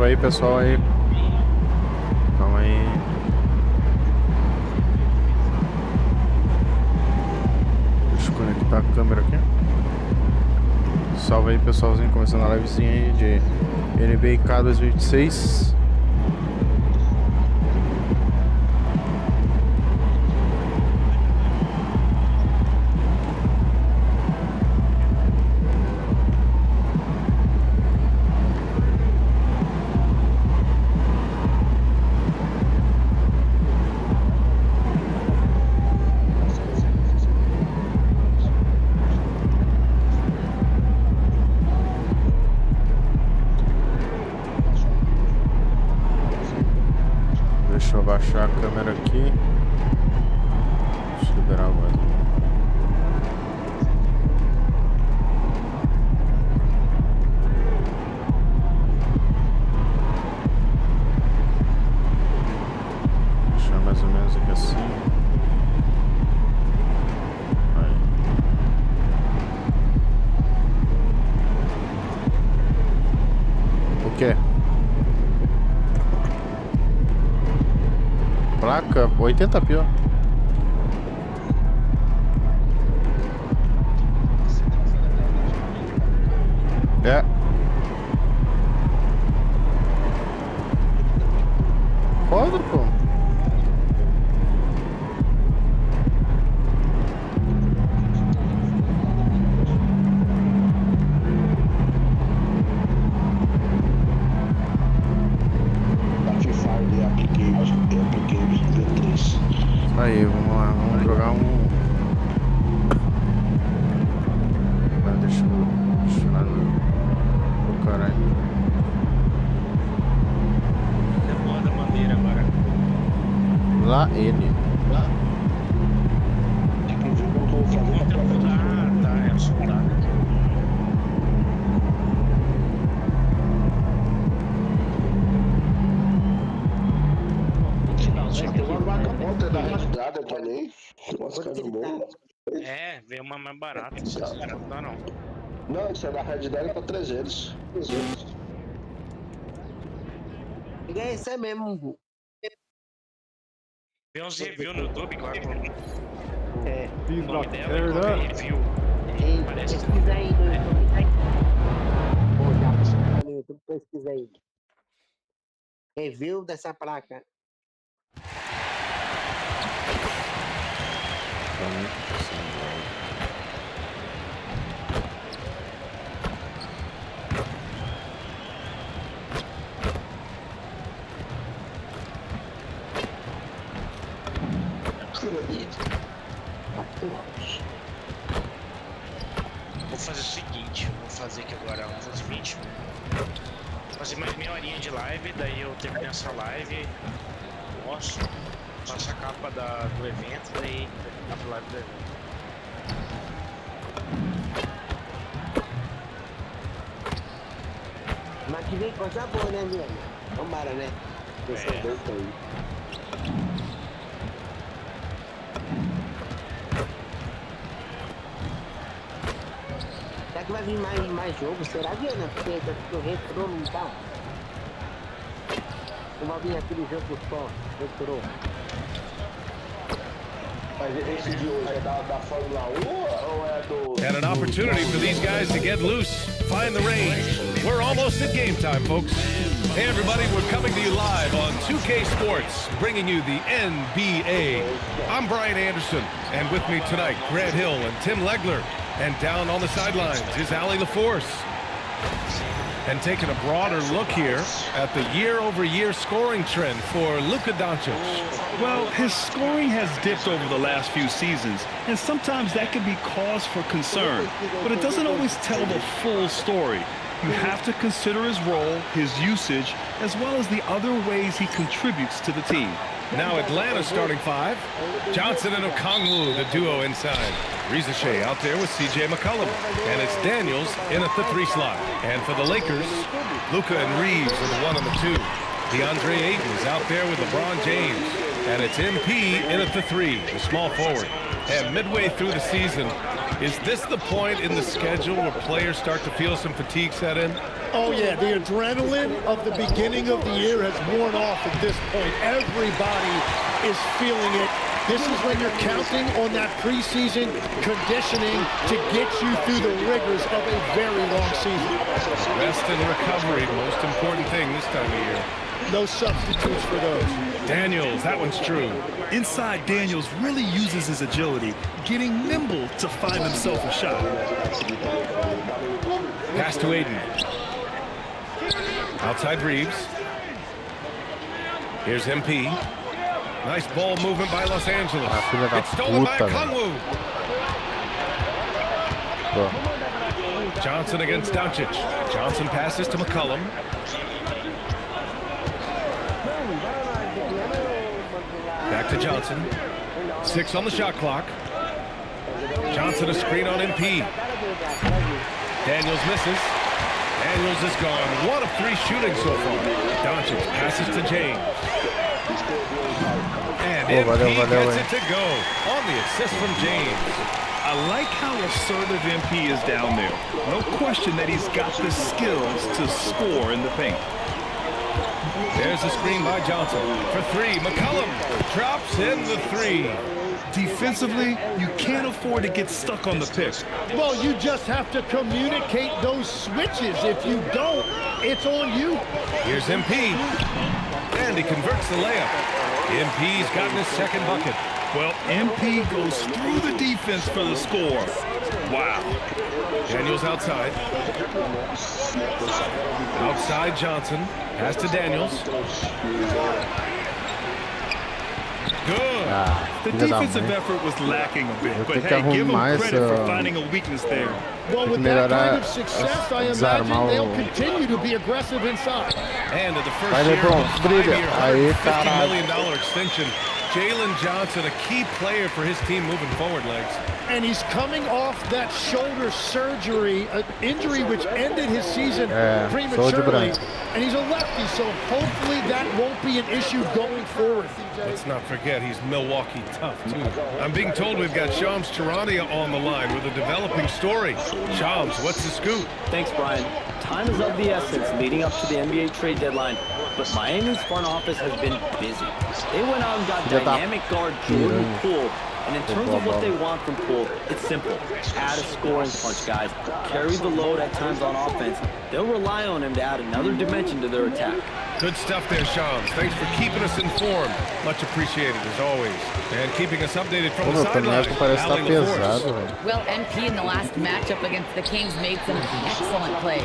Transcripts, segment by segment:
Salve aí, pessoal aí. Calma aí. Deixa eu conectar a câmera aqui. Salve aí, pessoalzinho, começando a livezinha aí de NBK 2026. Deixa eu abaixar a câmera aqui. Deixa eu liberar agora. Deixar mais ou menos aqui assim. Aí. O quê? Placa 80p, ó. É. Foda, pô. Aí, vamos lá, vamos jogar um. Deixa eu lá no caralho. É boa da maneira agora. Lá ele. Lá. Tá, é o soldado. Tem uma vaca ponta da rasgada também. Veio uma mais barata. Não dá não. Não, isso é da Red Dead pra 300. É isso aí mesmo. Tem uns reviews no YouTube, claro. É. O nome dela é qualquer review. Parece que Pesquisa aí no YouTube. Pô, já pesquisa no YouTube, pesquisa aí. Review dessa placa. Vou fazer o seguinte, eu vou fazer aqui agora 11h20. Vou fazer mais meia horinha de live, daí eu termino essa live, almoço, faço a capa do evento, daí termino a live do evento. Mas que vem coisa boa, né, Guilherme? Tomara, né? Esses dois aí. Será que vai vir mais jogo? Será, Diana? Porque tá tudo retrô, não tá? Ou vai vir aquele jogo só, retrô? Mas esse de hoje é da Fórmula 1 ou é do... And an opportunity for these guys to get loose, find the range. We're almost at game time, folks. Hey everybody, we're coming to you live on 2K Sports, bringing you the NBA. I'm Brian Anderson, and with me tonight, Grant Hill and Tim Legler. And down on the sidelines is Allie LaForce. And taking a broader look here at the year-over-year scoring trend for Luka Doncic. Well, his scoring has dipped over the last few seasons, and sometimes that can be cause for concern. But it doesn't always tell the full story. You have to consider his role, his usage, as well as the other ways he contributes to the team. Now Atlanta's starting five. Johnson and Okongwu, the duo inside. Rizachet out there with C.J. McCollum. And it's Daniels in at the 3 slot. And for the Lakers, Luka and Reeves are the 1 and the 2. DeAndre Ayton is out there with LeBron James. And it's MP in at the 3, the small forward. And midway through the season, Is this the point in the schedule where players start to feel some fatigue set in? Oh yeah, the adrenaline of the beginning of the year has worn off at this point. Everybody is feeling it. This is when you're counting on that preseason conditioning to get you through the rigors of a very long season. Rest and recovery, most important thing this time of year. No substitutes for those. Daniels, that one's true. Inside, Daniels really uses his agility, getting nimble to find himself a shot. Pass to Aiden. Outside Reeves. Here's MP. Nice ball movement by Los Angeles. filha da It's stolen by puta, velho. Kongwu. Pô, Johnson against Doncic. Johnson passes to McCollum. Back to Johnson. 6 on the shot clock. Johnson a screen on MP. Daniels misses. Daniels is gone. 1 of 3 shooting so far. Doncic passes to James. And MP gets it to go on the assist from James. I like how assertive MP is down there. No question that he's got the skills to score in the paint. There's a screen by Johnson. For 3, McCollum drops in the 3. Defensively, you can't afford to get stuck on the pick. Well, you just have to communicate those switches. If you don't, it's on you. Here's MP. And he converts the layup. MP's gotten his second bucket. Well, MP goes through the defense for the score. Wow. Daniels outside. Outside Johnson. Pass to Daniels. Good. The filha da defensive mãe. effort was lacking a bit, Eu but tenho que hey, give him arrumar credit for essa- finding a weakness there. Well, with melhorar that kind of success, I desarmar imagine they'll o- continue to be aggressive inside. And in the first Vai, year of Lebron, a brilha. 5-year, Aí, $150 caralho. million extension, Jalen Johnson, a key player for his team moving forward, Legs. And he's coming off that shoulder surgery, an injury which ended his season É, sou de prematurely. branco. And he's a lefty, so hopefully that won't be an issue going forward. Let's not forget he's Milwaukee tough, too. I'm being told we've got Shams Charania on the line with a developing story. Shams, what's the scoop? Thanks, Brian. Time is of the essence leading up to the NBA trade deadline, but Miami's front office has been busy. They went out and got Filha da dynamic guard Jordan Poole, and in terms of what they want from Poole, it's simple. Add a scoring punch, guys. Carry the load at times on offense. They'll rely on him to add another dimension to their attack. Good stuff there, Shams. Thanks for keeping us informed. Much appreciated, as always. And keeping us updated from Pô, the meu sideline. caneco parece estar Allie LaForce. pesado, velho. Well, MP in the last matchup against the Kings made some excellent plays.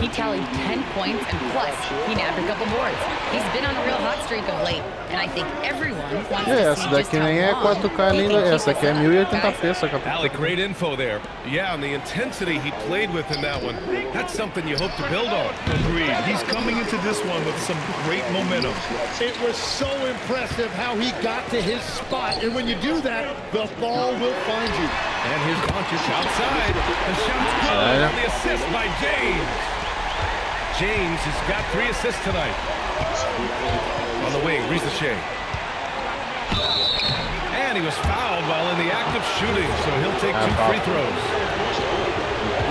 He tallied 10 points, and plus, he nabbed a couple boards. He's been on a real hot streak of late, and I think everyone wants É, to essa see just daqui how nem é long 4K he nem... can keep Essa aqui é this up. 1080p, Guys, essa Allie, capô. great info there. Yeah, and the intensity he played with in that one, that's something you hope to build on. Agreed. He's coming into this one with some great momentum. It was so impressive how he got to his spot. And when you do that, the ball will find you. And here's Doncic outside. The shot's good on the assist by James. James has got 3 assists tonight. On the wing, Rizachet. And he was fouled while in the act of shooting, so he'll take 2 free throws.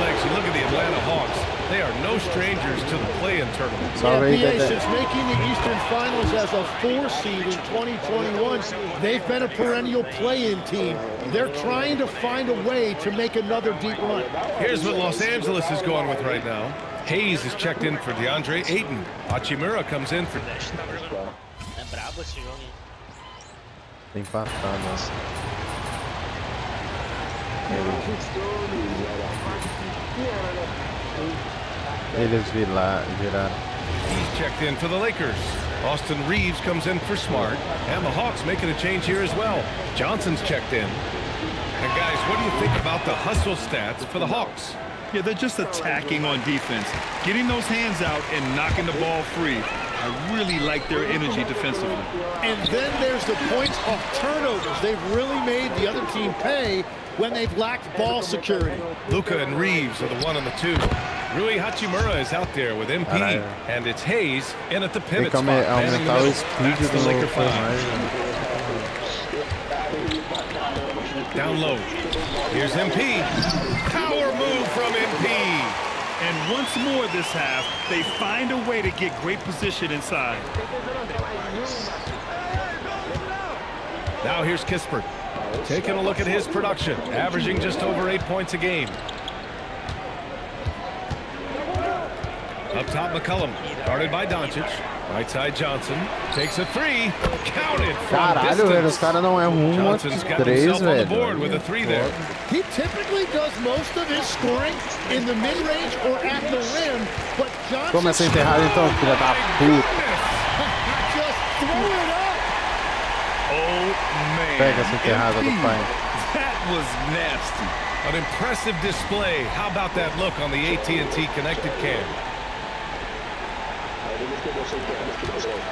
Legs, you look at the Atlanta Hawks. They are no strangers to the play-in tournament. Salve aí, NBA, Dedé. since making the Eastern Finals as a 4 seed in 2021, they've been a perennial play-in team. They're trying to find a way to make another deep run. Here's what Los Angeles is going with right now. Hayes is checked in for DeAndre Ayton. Hachimura comes in for... É brabo esse jogo, hein? Tem empatado, nossa. Eles viraram. He's checked in for the Lakers. Austin Reeves comes in for Smart. And the Hawks making a change here as well. Johnson's checked in. And guys, what do you think about the hustle stats for the Hawks? Yeah, they're just attacking on defense, getting those hands out and knocking the ball free. I really like their energy defensively. And then there's the points off turnovers. They've really made the other team pay when they've lacked ball security. Luka and Reeves are the 1 and the 2. Rui Hachimura is out there with MP. Caralho. And it's Hayes in at the Tem pivot que spot. manning the aumentar o middle. speed That's the do Laker 5. personagem. Down low. Here's MP. Power move from MP. And once more this half, they find a way to get great position inside. Now here's Kispert. Taking a look at his production, averaging just over 8 points a game. Up top, McCollum, guarded by Doncic. Right side, Johnson takes a three. Counted from Caralho, velho, os caras não erram uma Johnson's de got três, himself on the velho. board with a three there. He typically does most of his scoring in the mid-range or at the rim, but Johnson... Toma essa enterrada então, filha da puta. Just throw it up! Oh, man. Pega essa enterrada do pai. That was nasty. An impressive display. How about that look on the AT&T connected cam?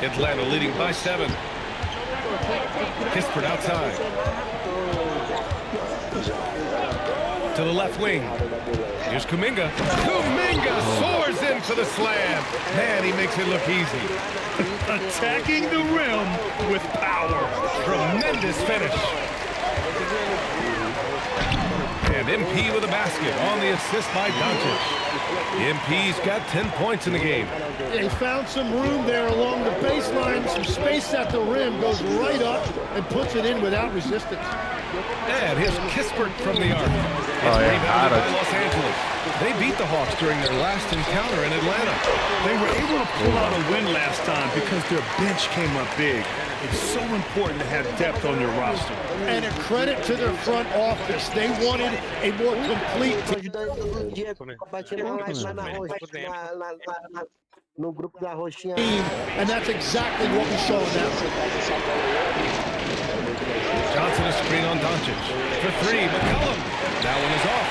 Atlanta leading by 7. Kispert outside. To the left wing. Here's Kuminga. Kuminga soars in for the slam. Man, he makes it look easy. Attacking the rim with power. Tremendous finish. And MP with a basket on the assist by Doncic. MP's got 10 points in the game. They found some room there along the baseline, some space at the rim, goes right up and puts it in without resistance. And here's Kispert from the arc. It's Oh, yeah, rebounded by Horas. Los Angeles. They beat the Hawks during their last encounter in Atlanta. They were able to pull out a win last time because their bench came up big. It's so important to have depth on your roster. And a credit to their front office. They wanted a more complete team. And that's exactly what we saw now. Johnson a screen on Doncic. For three, McCollum. That one is off.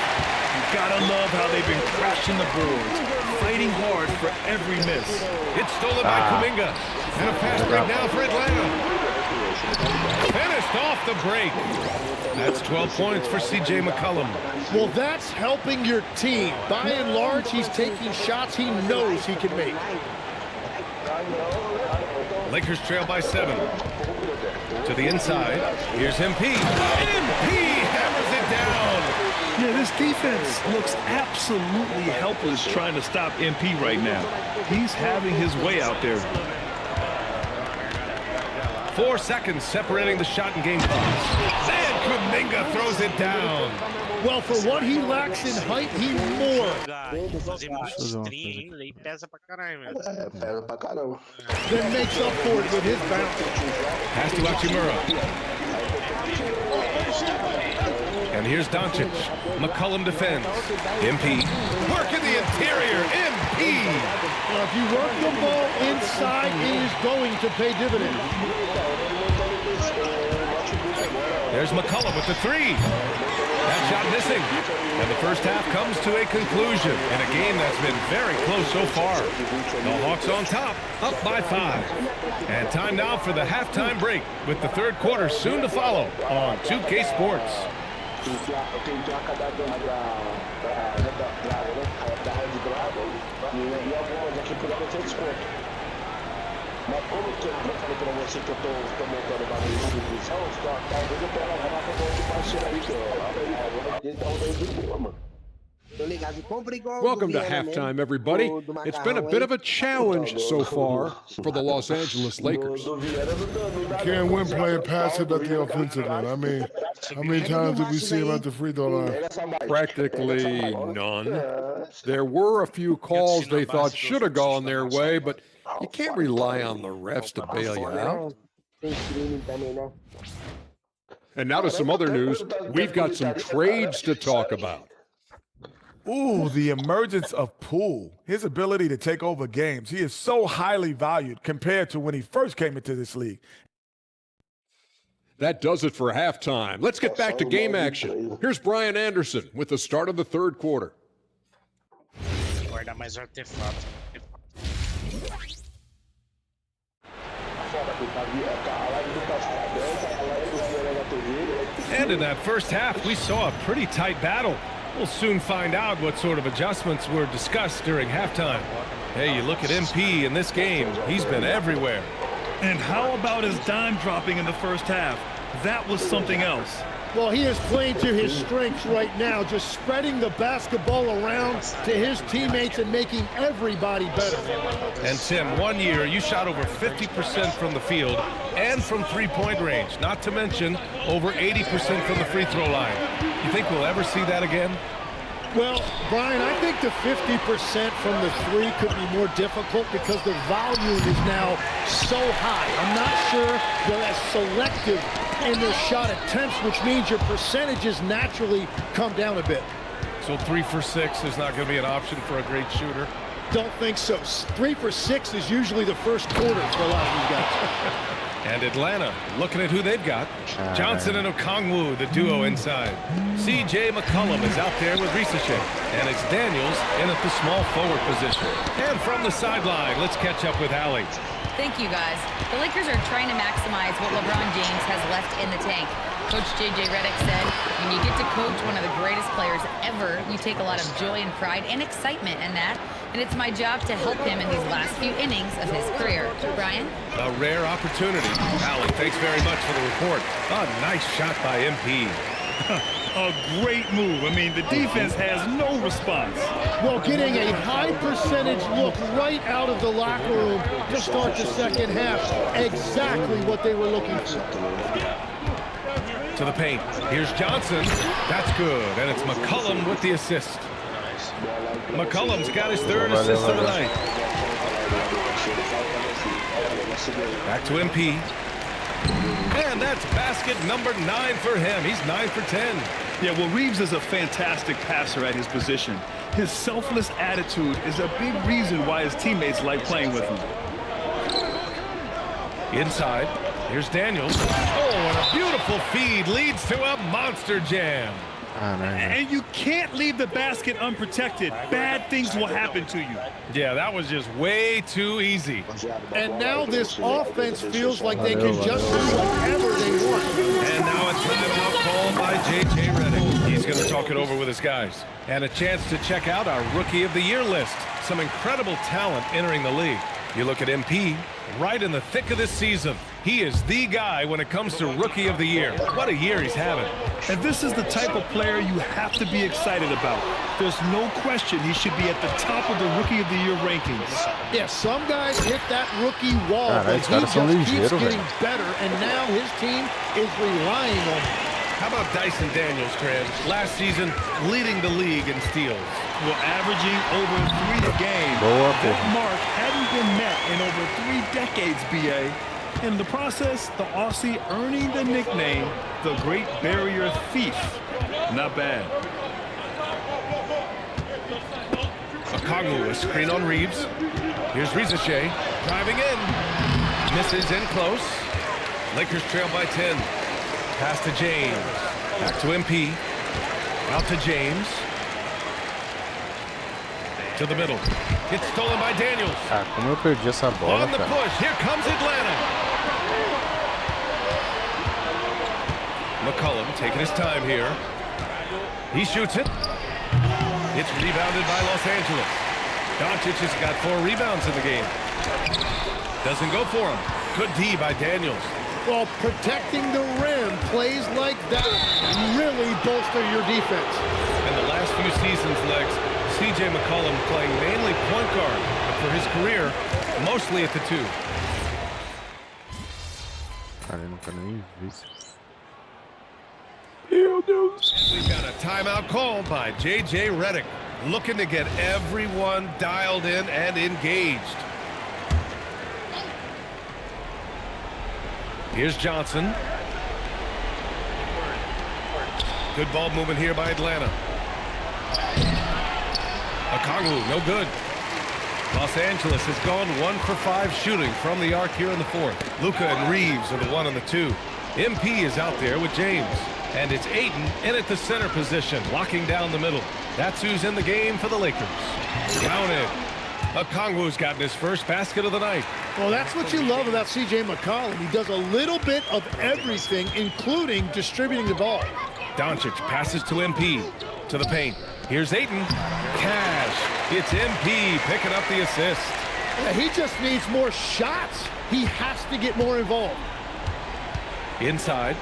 You gotta love how they've been crashing the boards, fighting hard for every miss. It's stolen by Kuminga. And a fast break now for Atlanta. Finished off the break. That's 12 points for C.J. McCollum. Well, that's helping your team. By and large, he's taking shots he knows he can make. Lakers trail by 7. To the inside. Here's MP. MP hammers it down. Yeah, this defense looks absolutely helpless trying to stop MP right now. He's having his way out there. 4 seconds separating the shot and game clocks. And Kuminga throws it down. Well, for what he lacks in height, he more. Fazer muito stream, ele pesa pra caralho, velho. Pega pra caramba. Then makes up for it with his bounce. Pass to Achimura. And here's Doncic. McCollum defends. MP. Work in the interior. MP. Now, if you work the ball inside, it is going to pay dividends. There's McCollum with the three. That shot missing. And the first half comes to a conclusion in a game that's been very close so far. The Hawks on top, up by 5. And time now for the halftime break with the third quarter soon to follow on 2K Sports. Mas como que eu falei pra você que eu tô montando bagulho de distribuição, talvez eu pegue a vaca com outro parceiro aí, que ele tá rodando de boa, mano. Welcome to halftime, everybody. It's been a bit of a challenge so far for the Los Angeles Lakers. You can't win playing passive at the offensive end. I mean, how many times did we see him at the free throw line? Practically none. There were a few calls they thought should have gone their way, but you can't rely on the refs to bail you out. And now to some other news. We've got some trades to talk about. Ooh, the emergence of Poole. His ability to take over games. He is so highly valued compared to when he first came into this league. That does it for halftime. Let's get back to game action. Here's Brian Anderson with the start of the third quarter. Guardar mais artefato. And in that first half, we saw a pretty tight battle. We'll soon find out what sort of adjustments were discussed during halftime. Hey, you look at MP in this game, he's been everywhere. And how about his dime dropping in the first half? That was something else. Well, he is playing to his strengths right now, just spreading the basketball around to his teammates and making everybody better. And Tim, 1 year you shot over 50% from the field and from three-point range, not to mention over 80% from the free throw line. You think we'll ever see that again? Well, Brian, I think the 50% from the three could be more difficult because the volume is now so high. I'm not sure they're as selective in their shot attempts, which means your percentages naturally come down a bit. So 3 for 6 is not going to be an option for a great shooter? Don't think so. 3 for 6 is usually the first quarter for a lot of these guys. And Atlanta, looking at who they've got. Johnson and Okongwu, the duo inside. C.J. McCollum is out there with Ricochet. And it's Daniels in at the small forward position. And from the sideline, let's catch up with Allie. Thank you, guys. The Lakers are trying to maximize what LeBron James has left in the tank. Coach J.J. Redick said, when you get to coach one of the greatest players ever, you take a lot of joy and pride and excitement in that. And it's my job to help him in these last few innings of his career. Brian? A rare opportunity. Allie, thanks very much for the report. A nice shot by MP. A great move. I mean, the defense has no response. Well, getting a high percentage look right out of the locker room to start the second half. Exactly what they were looking for. To the paint. Here's Johnson. That's good. And it's McCollum with the assist. McCollum's got his third assist of the night. Back to MP. And that's basket number 9 for him. He's 9 for 10. Yeah, well, Reeves is a fantastic passer at his position. His selfless attitude is a big reason why his teammates like playing with him. Inside, here's Daniels. Oh, and a beautiful feed leads to a monster jam. And you can't leave the basket unprotected. Bad things will happen to you. Yeah, that was just way too easy. And now this offense feels like they can just do whatever they want. And now a timeout called by J.J. Redick. He's going to talk it over with his guys. And a chance to check out our Rookie of the Year list. Some incredible talent entering the league. You look at MP, right in the thick of this season. He is the guy when it comes to Rookie of the Year. What a year he's having. And this is the type of player you have to be excited about. There's no question he should be at the top of the Rookie of the Year rankings. Yeah, some guys hit that rookie wall, but he just keeps getting better, and now his team is relying on him. How about Dyson Daniels, Trent? Last season, leading the league in steals. Well, averaging over 3 a game. That mark hadn't been met in over 3 decades, B.A. In the process, the Aussie earning the nickname, the Great Barrier Thief. Not bad. Okongwu, a screen on Reeves. Here's Ricochet, driving in. Misses in close. Lakers trail by 10. Pass to James. Back to MP. Out to James. To the middle. It's stolen by Daniels. Como eu perdi essa bola, on the cara. push. Here comes Atlanta. McCollum taking his time here. He shoots it. It's rebounded by Los Angeles. Doncic has got 4 rebounds in the game. Doesn't go for him. Good D by Daniels. Well, protecting the rim, plays like that really bolster your defense. In the last few seasons, Lex, C.J. McCollum playing mainly point guard, but for his career, mostly at the 2. Cara, eu não quero nem ver isso. We've got a timeout called by J.J. Redick, looking to get everyone dialed in and engaged. Here's Johnson. Good ball movement here by Atlanta. Okongwu, no good. Los Angeles has gone 1 for 5 shooting from the arc here in the 4th. Luka and Reeves are the 1 and the 2. MP is out there with James. And it's Ayton in at the center position, locking down the middle. That's who's in the game for the Lakers. Counted. Okongwu's gotten his first basket of the night. Well, that's what you love about C.J. McCollum. He does a little bit of everything, including distributing the ball. Doncic passes to MP. To the paint. Here's Ayton. Cash. It's MP picking up the assist. Yeah, he just needs more shots. He has to get more involved. Inside.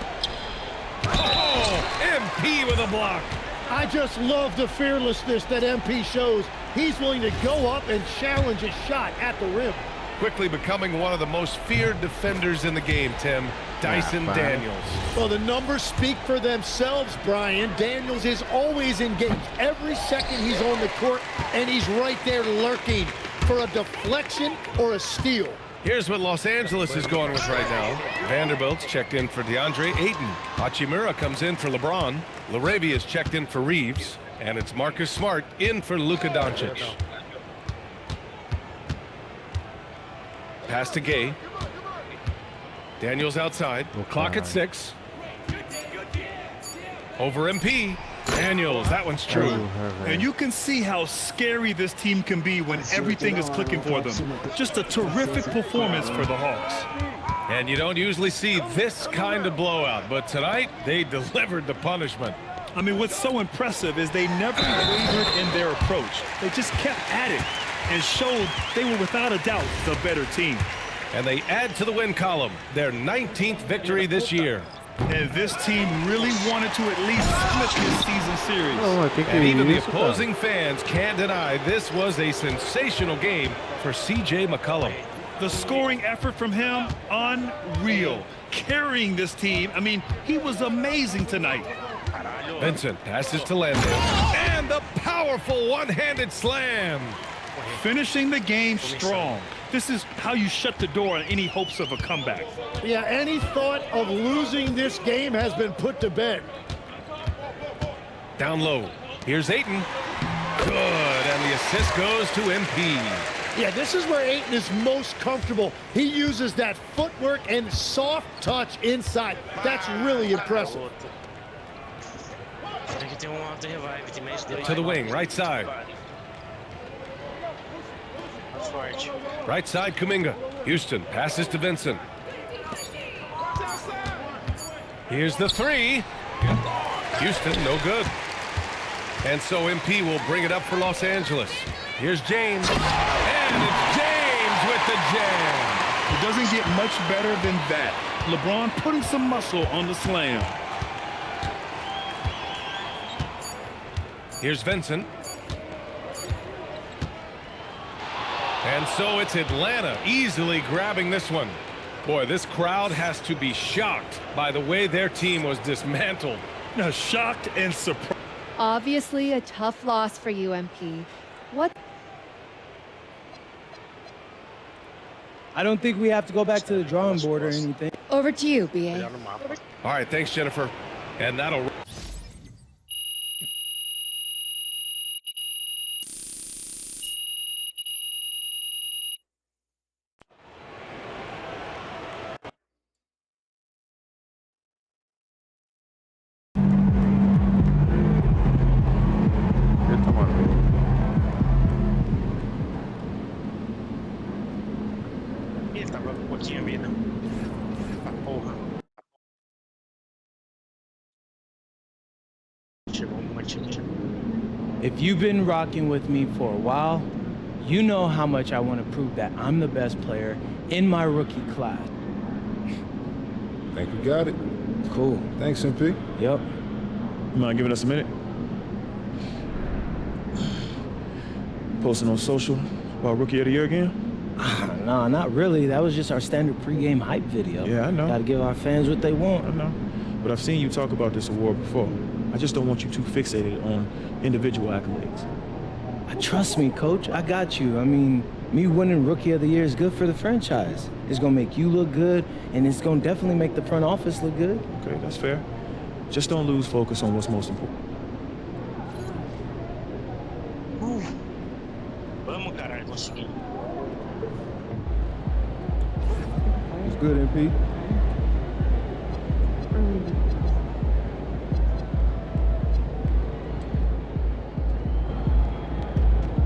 Oh, MP with a block. I just love the fearlessness that MP shows. He's willing to go up and challenge a shot at the rim. Quickly becoming one of the most feared defenders in the game, Tim. Dyson Daniels. Well, the numbers speak for themselves, Brian. Daniels is always engaged. Every second he's on the court, and he's right there lurking for a deflection or a steal. Here's what Los Angeles is going with right now. Vanderbilt's checked in for DeAndre Ayton. Hachimura comes in for LeBron. Laravia's checked in for Reeves. And it's Marcus Smart in for Luka Doncic. Pass to Gay. Daniels outside. Clock at 6. Over MP. Daniels, that one's true. And you can see how scary this team can be when everything is clicking for them. Just a terrific performance for the Hawks. And you don't usually see this kind of blowout, but tonight they delivered the punishment. I mean, what's so impressive is they never wavered in their approach. They just kept at it and showed they were without a doubt the better team. And they add to the win column, their 19th victory this year. And this team really wanted to at least split this season series. And even the opposing fans can't deny this was a sensational game for C.J. McCollum. The scoring effort from him, unreal. Carrying this team, I mean, he was amazing tonight. Vincent passes to Landale. And the powerful one-handed slam. Finishing the game strong. This is how you shut the door on any hopes of a comeback. Yeah, any thought of losing this game has been put to bed. Down low. Here's Ayton. Good, and the assist goes to MP. Yeah, this is where Ayton is most comfortable. He uses that footwork and soft touch inside. That's really impressive. To the wing, right side. Right side, Kuminga. Houston passes to Vincent. Here's the three. Houston, no good. And so MP will bring it up for Los Angeles. Here's James. And it's James with the jam. It doesn't get much better than that. LeBron putting some muscle on the slam. Here's Vincent. And so it's Atlanta easily grabbing this one. Boy, this crowd has to be shocked by the way their team was dismantled. Now, shocked and surprised. Obviously a tough loss for you, MP. What? I don't think we have to go back to the drawing board or anything. Over to you, BA. All right, thanks, Jennifer. And that'll... Ele tava com um pouquinho a vida. Porra. Chegou um monte aqui. If you've been rocking with me for a while, you know how much I want to prove that I'm the best player in my rookie class. Think we got it. Cool. Thanks, MP. Yep. You mind giving us a minute? Posting on social about Rookie of the Year again? Nah, not really. That was just our standard pregame hype video. Yeah, I know. Gotta give our fans what they want. I know. But I've seen you talk about this award before. I just don't want you too fixated on individual accolades. Trust me, Coach. I got you. I mean, me winning Rookie of the Year is good for the franchise. It's gonna make you look good, and it's gonna definitely make the front office look good. Okay, that's fair. Just don't lose focus on what's most important. Vamos, caralho, consegui. It's good, MP.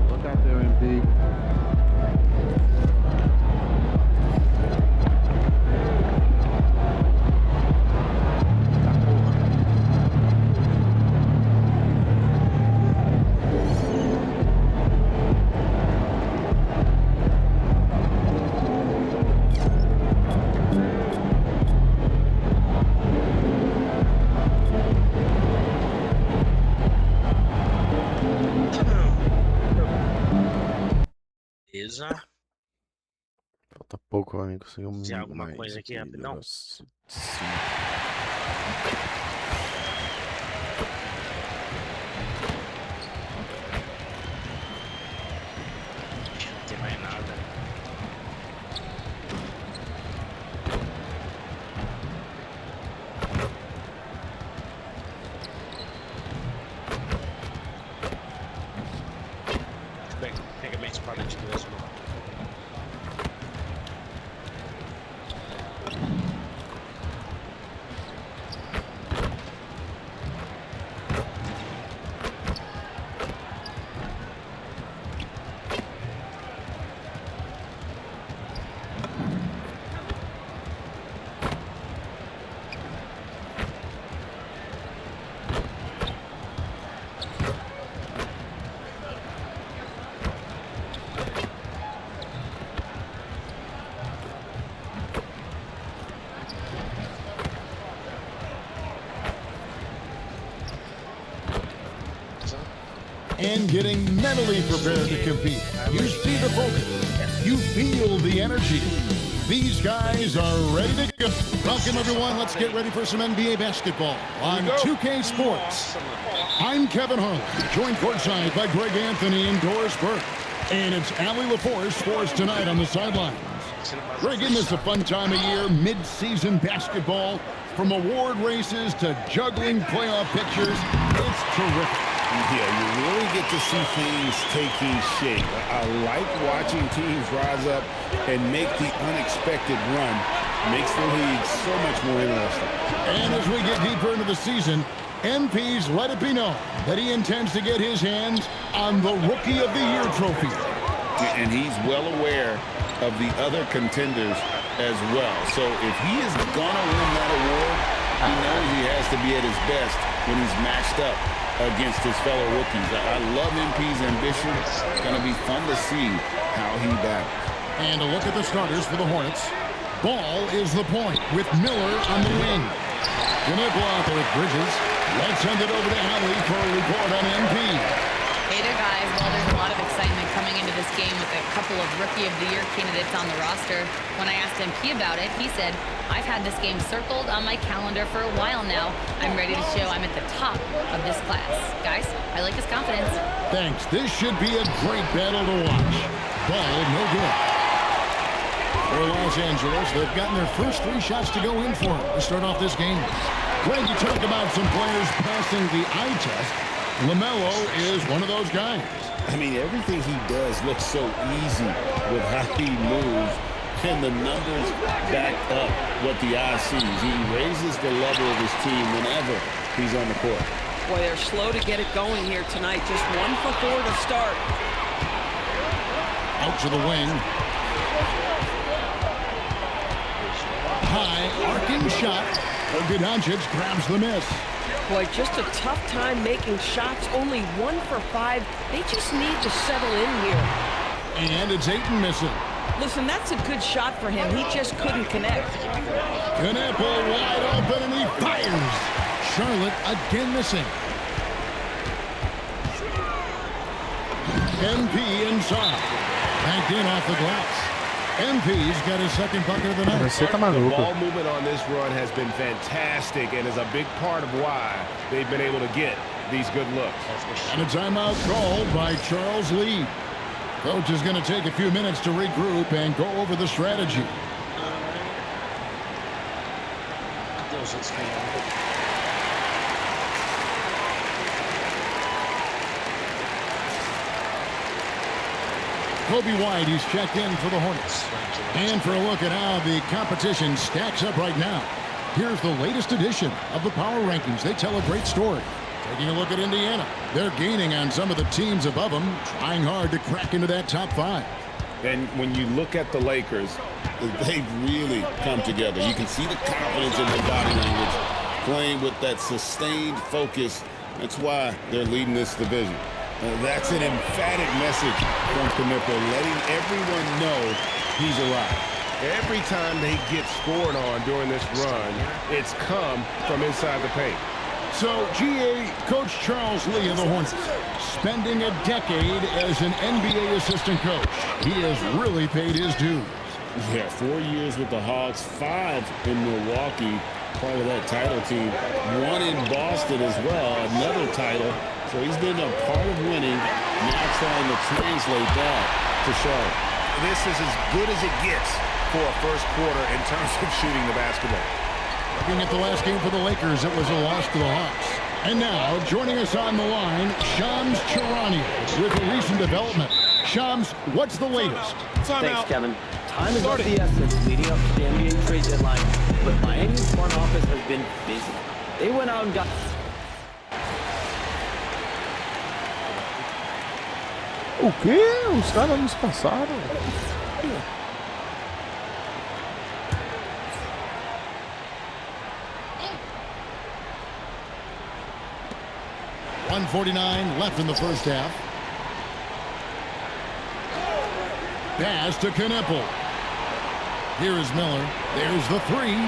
Look out there, MP. Beleza. Falta pouco, amigo. Tem alguma coisa aqui, rapidão? Não tem mais nada. Pega minha espada de duas mãos. And getting mentally prepared to compete. You see the focus. You feel the energy. These guys are ready to go. Welcome, everyone. Let's get ready for some NBA basketball on 2K Sports. I'm Kevin Harlan, joined courtside by Greg Anthony and Doris Burke. And it's Allie LaForce for us tonight on the sidelines. Greg, isn't this a fun time of year? Mid-season basketball, from award races to juggling playoff pictures. It's terrific. Yeah, you really get to see things taking shape. I like watching teams rise up and make the unexpected run. Makes the league so much more interesting. And as we get deeper into the season, MP's let it be known that he intends to get his hands on the Rookie of the Year trophy. And he's well aware of the other contenders as well. So if he is going to win that award, he knows he has to be at his best when he's matched up against his fellow rookies. I love MP's ambition. It's going to be fun to see how he battles. And a look at the starters for the Hornets. Ball is the point with Miller on the wing. Knipple out there with Bridges. Let's send it over to Allie for a report on MP. Hey there, guys. Well, there's a lot of excitement coming into this game with a couple of Rookie of the Year candidates on the roster. When I asked MP about it, he said, I've had this game circled on my calendar for a while now. I'm ready to show I'm at the top of this class. Guys, I like his confidence. Thanks. This should be a great battle to watch. Ball, no good. For Los Angeles, they've gotten their first 3 shots to go in for to start off this game. Greg, you talk about some players passing the eye test. LaMelo is one of those guys. I mean, everything he does looks so easy with how he moves, and the numbers back up what the eye sees. He raises the level of his team whenever he's on the court. Boy, they're slow to get it going here tonight. Just 1 for 4 to start. Out to the wing. High, arcing shot. Bogdancic grabs the miss. Boy, just a tough time making shots. Only 1 for 5. They just need to settle in here. And it's Ayton missing. Listen, that's a good shot for him. He just couldn't connect. Knipple wide open and he fires. Charlotte again missing. MP inside. Banked in off the glass. MP's got his second bucket of the night. The ball movement on this run has been fantastic and is a big part of why they've been able to get these good looks. And a timeout called by Charles Lee. Coach is going to take a few minutes to regroup and go over the strategy. Kobe White, he's checked in for the Hornets. And for a look at how the competition stacks up right now, here's the latest edition of the Power Rankings. They tell a great story. Taking a look at Indiana, they're gaining on some of the teams above them, trying hard to crack into that top 5. And when you look at the Lakers, they've really come together. You can see the confidence in their body language, playing with that sustained focus. That's why they're leading this division. That's an emphatic message from Comenta, letting everyone know he's arrived. Every time they get scored on during this run, it's come from inside the paint. So, GA, Coach Charles Lee of the Hornets, spending a decade as an NBA assistant coach. He has really paid his dues. Yeah, 4 years with the Hawks, 5 in Milwaukee, part of that title team. 1 in Boston as well, another title. So he's been a part of winning, now trying to translate that to Charlotte. This is as good as it gets for a first quarter in terms of shooting the basketball. Looking at the last game for the Lakers, it was a loss to the Hawks. And now, joining us on the line, Shams Charania with a recent development. Shams, what's the latest? Thanks, Kevin. Time is of the essence leading up to the NBA trade deadline, but Miami's front office has been busy. They went out and got... O quê? Os caras nos passaram. 1:49 left in the first half. Pass to Knipple. Here is Miller. There's the three.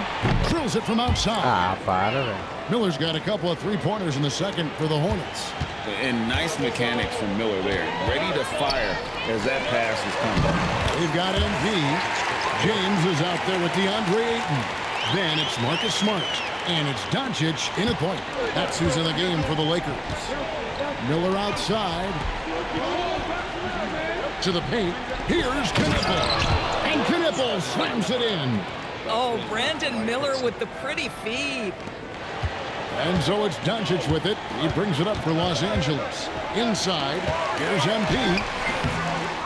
Drills it from outside. Ah, para, velho. Miller's got a couple of three-pointers in the second for the Hornets. And nice mechanics from Miller there. Ready to fire as that pass is coming. They've got MP. James is out there with DeAndre Ayton. Then it's Marcus Smart. And it's Doncic in a point. That's who's in the game for the Lakers. Miller outside. To the paint. Here's Knipple. And Knipple slams it in. Oh, Brandon Miller with the pretty feed. And so it's Doncic with it. He brings it up for Los Angeles. Inside. Here's MP.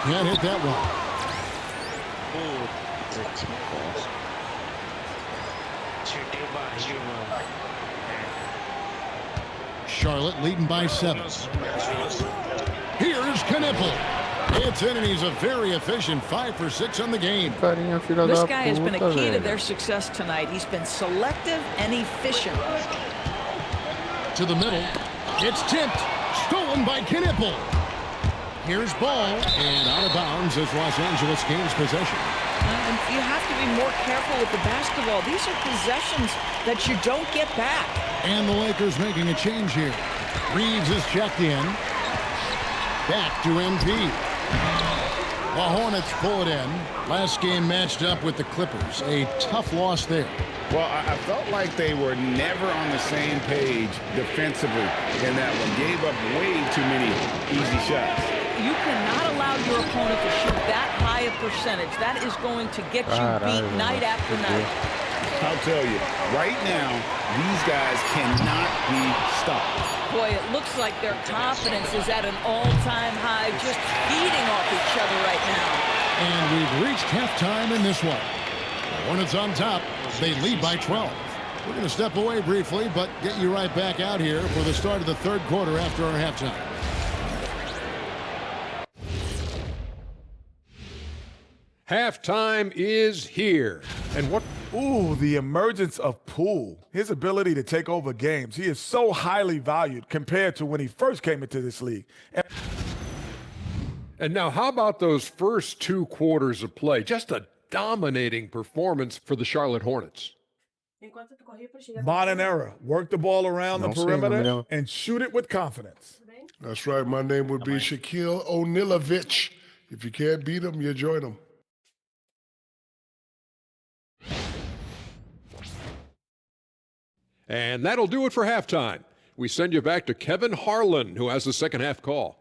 Can't hit that one. Charlotte leading by 7. Here's Knipple. It's in, and he's a very efficient 5 for 6 on the game. This guy has been a key to their success tonight. He's been selective and efficient. To the middle. It's tipped. Stolen by Knipple. Here's ball. And out of bounds as Los Angeles gains possession. And you have to be more careful with the basketball. These are possessions that you don't get back. And the Lakers making a change here. Reeves is checked in. Back to MP. The Hornets pull it in. Last game matched up with the Clippers. A tough loss there. Well, I felt like they were never on the same page defensively in that one. Gave up way too many easy shots. You cannot allow your opponent to shoot that high a percentage. That is going to get you beat night after night. I'll tell you, right now, these guys cannot be stopped. Boy, it looks like their confidence is at an all-time high, just feeding off each other right now. And we've reached halftime in this one. The Hornets on top. They lead by 12. We're going to step away briefly, but get you right back out here for the start of the third quarter after our halftime. Halftime is here. And what? Ooh, the emergence of Poole. His ability to take over games. He is so highly valued compared to when he first came into this league. And now how about those first 2 quarters of play? Just a dominating performance for the Charlotte Hornets. Modern era. Work the ball around the perimeter and shoot it with confidence. That's right. My name would be Shaquille O'Nealovich. If you can't beat him, you join him. And that'll do it for halftime. We send you back to Kevin Harlan, who has the second half call.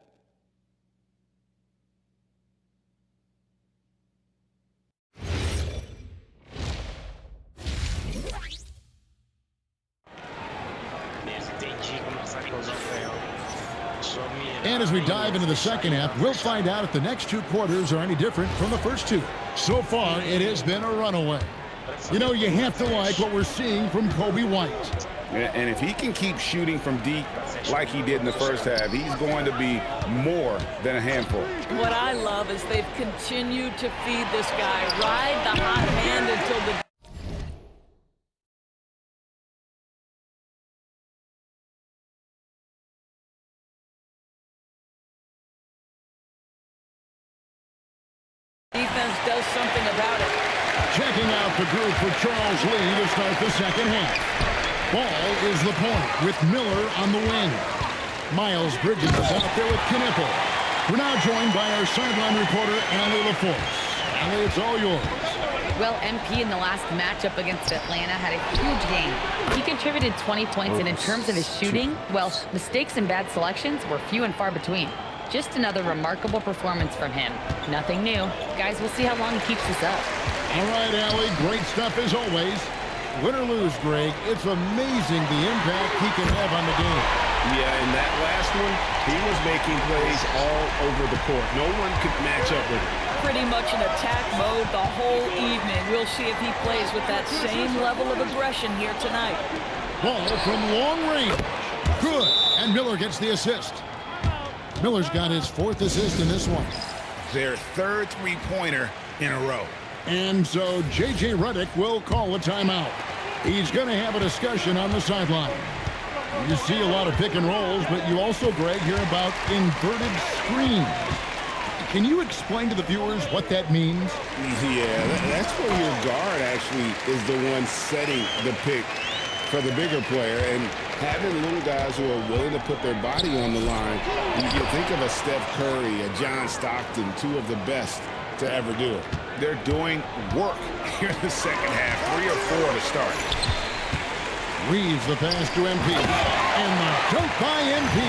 And as we dive into the second half, we'll find out if the next 2 quarters are any different from the first 2. So far, it has been a runaway. You know, you have to like what we're seeing from Kobe White. And if he can keep shooting from deep like he did in the first half, he's going to be more than a handful. What I love is they've continued to feed this guy, ride the hot hand until the defense does something about it. Checking out the group for Charles Lee to start the second half. Ball is the point with Miller on the wing. Miles Bridges is out there with Knipple. We're now joined by our sideline reporter, Allie LaForce. Allie, it's all yours. Well, MP in the last matchup against Atlanta had a huge game. He contributed 20 points, and in terms of his shooting, well, mistakes and bad selections were few and far between. Just another remarkable performance from him. Nothing new. Guys, we'll see how long he keeps this up. All right, Allie, great stuff as always. Win or lose, Greg, it's amazing the impact he can have on the game. Yeah, in that last one, he was making plays all over the court. No one could match up with him. Pretty much in attack mode the whole evening. We'll see if he plays with that same level of aggression here tonight. Ball from long range. Good. And Miller gets the assist. Miller's got his 4th assist in this one. Their 3rd three-pointer in a row. And so J.J. Redick will call a timeout. He's going to have a discussion on the sideline. You see a lot of pick and rolls, but you also, Greg, hear about inverted screens. Can you explain to the viewers what that means? Yeah, that's where your guard actually is the one setting the pick for the bigger player, and having little guys who are willing to put their body on the line. You think of a Steph Curry, a John Stockton, 2 of the best to ever do it. They're doing work here in the second half, 3 or 4 to start. Reeves the pass to MP, and the dunk by MP.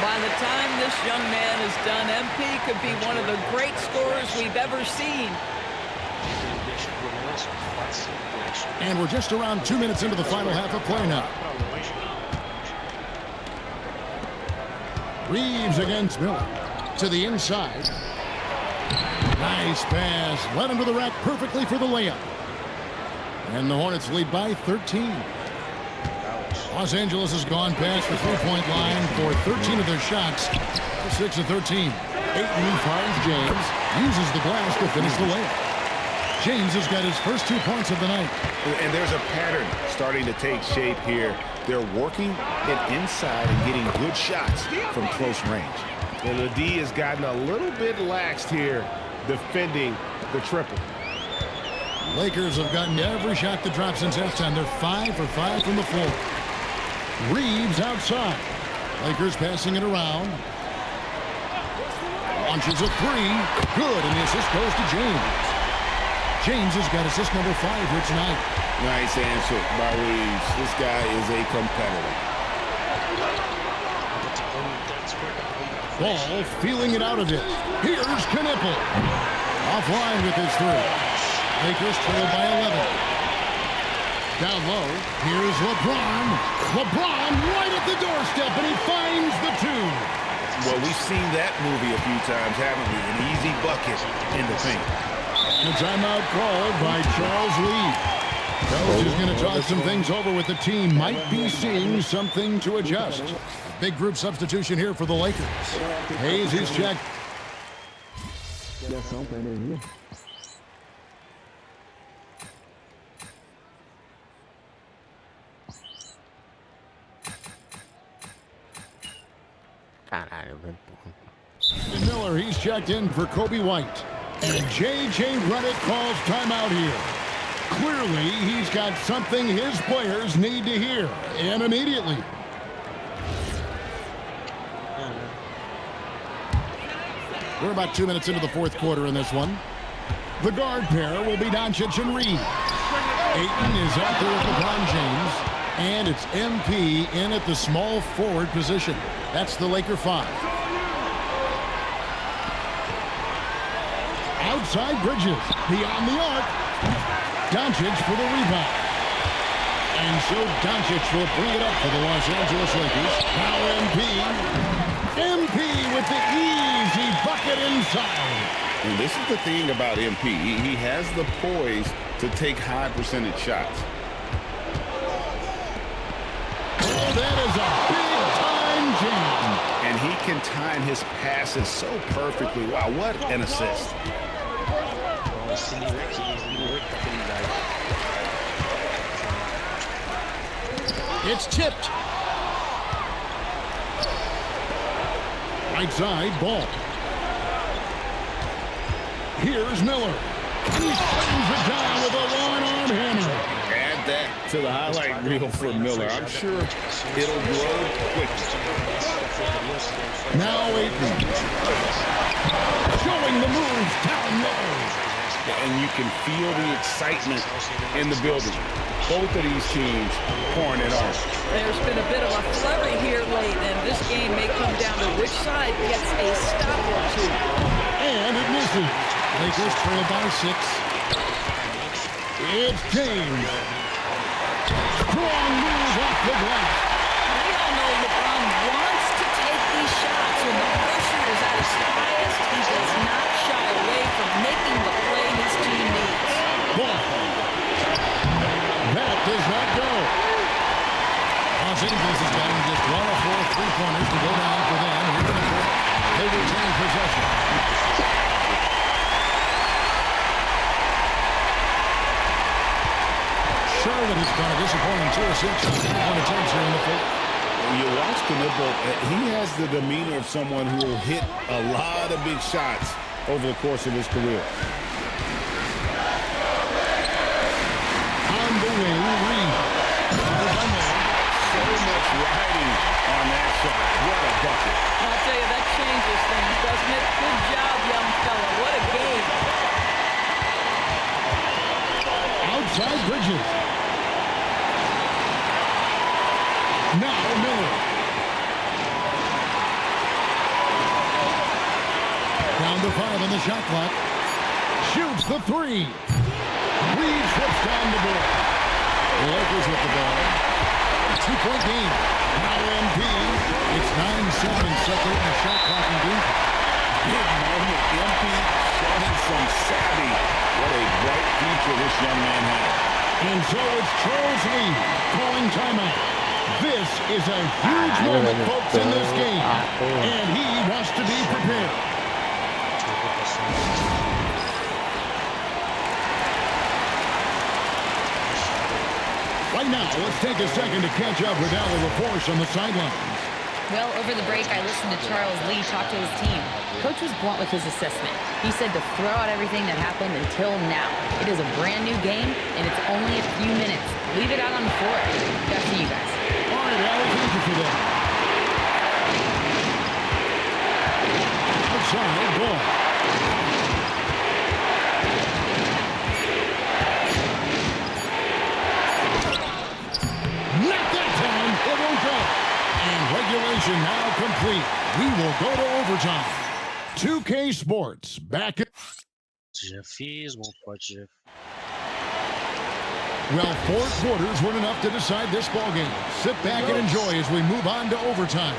By the time this young man is done, MP could be one of the great scorers we've ever seen. And we're just around 2 minutes into the final half of play now. Reeves against Miller. To the inside. Nice pass. Led him to the rack perfectly for the layup. And the Hornets lead by 13. Los Angeles has gone past the three-point line for 13 of their shots. 6 of 13. Ayton finds James. Uses the glass to finish the layup. James has got his first 2 points of the night. And there's a pattern starting to take shape here. They're working it inside and getting good shots from close range. And the D has gotten a little bit laxed here defending the triple. Lakers have gotten every shot that dropped since halftime. They're 5 for 5 from the floor. Reeves outside. Lakers passing it around. Launches a 3. Good, and the assist goes to James. James has got assist number 5 here tonight. Nice answer by Reeves. This guy is a competitor. Ball feeling it out of it. Here's Knipple. Offline with his 3. Lakers trail by 11. Down low, here's LeBron. LeBron right at the doorstep, and he finds the 2. Well, we've seen that movie a few times, haven't we? An easy bucket in the paint. And a timeout called by Charles Lee. Coach is going to talk some things over with the team. Might be seeing something to adjust. Big group substitution here for the Lakers. Hayes is checked. And Miller, he's checked in for Kobe White. And J.J. Redick calls timeout here. Clearly, he's got something his players need to hear, and immediately. We're about 2 minutes into the fourth quarter in this one. The guard pair will be Doncic and Reeves. Ayton is out there with LeBron James, and it's MP in at the small forward position. That's the Laker 5. Outside Bridges, beyond the arc. Doncic for the rebound. And so Doncic will bring it up for the Los Angeles Lakers. Now MP with the easy bucket inside. And this is the thing about MP. He has the poise to take high percentage shots. Oh, that is a big-time jam. And he can time his passes so perfectly. Wow, what an assist. It's tipped. Right side, Ball. Here's Miller. He slams it down with a one-arm hammer. Add add that to the highlight reel for Miller. I'm sure it'll grow quickly. Now Aiton. Showing the moves down low. And you can feel the excitement in the building. Both of these teams pouring it on. There's been a bit of a flurry here late, and this game may come down to which side gets a stop or two. And it misses. Lakers trail by 6. It's James. Strong move off the glass. We all know LeBron wants to take these shots. When the pressure is at its highest, he does not shy away from making the play his team needs. Ball. That does not go. Los Angeles has gotten just 1 of 4 3-pointers to go down for them. They retain possession. Charlotte has got a disappointing 2 of 6 on attempts here in the fourth. You watch Knipple, he has the demeanor of someone who will hit a lot of big shots over the course of his career. On the wing, Reed. So much riding on that shot. What a bucket. I'll tell you, that changes things, doesn't it? Good job, young fella. What a game. Outside Bridges. Now Miller. Down to 5 on the shot clock. Shoots the 3. Reed slips down the board. The Lakers with the ball. 2-point game. Now MP. It's 9-7 second and shot clock indeed. Big moment. MP showing some savvy. What a bright future this young man has. And so it's Charles Lee calling timeout. This is a huge moment, folks, in this game. And he wants to be prepared. Right now, let's take a second to catch up with Al LaForce on the sidelines. Well, over the break, I listened to Charles Lee talk to his team. Coach was blunt with his assessment. He said to throw out everything that happened until now. It is a brand new game, and it's only a few minutes. Leave it out on the floor. Back to you guys. All right, Al, thank you for that. Outside, ball. Not that time. It won't go. And regulation now complete. We will go to overtime. 2K Sports back at... Já fiz, bom, pode. Well, 4 quarters weren't enough to decide this ball game. Sit back and enjoy as we move on to overtime.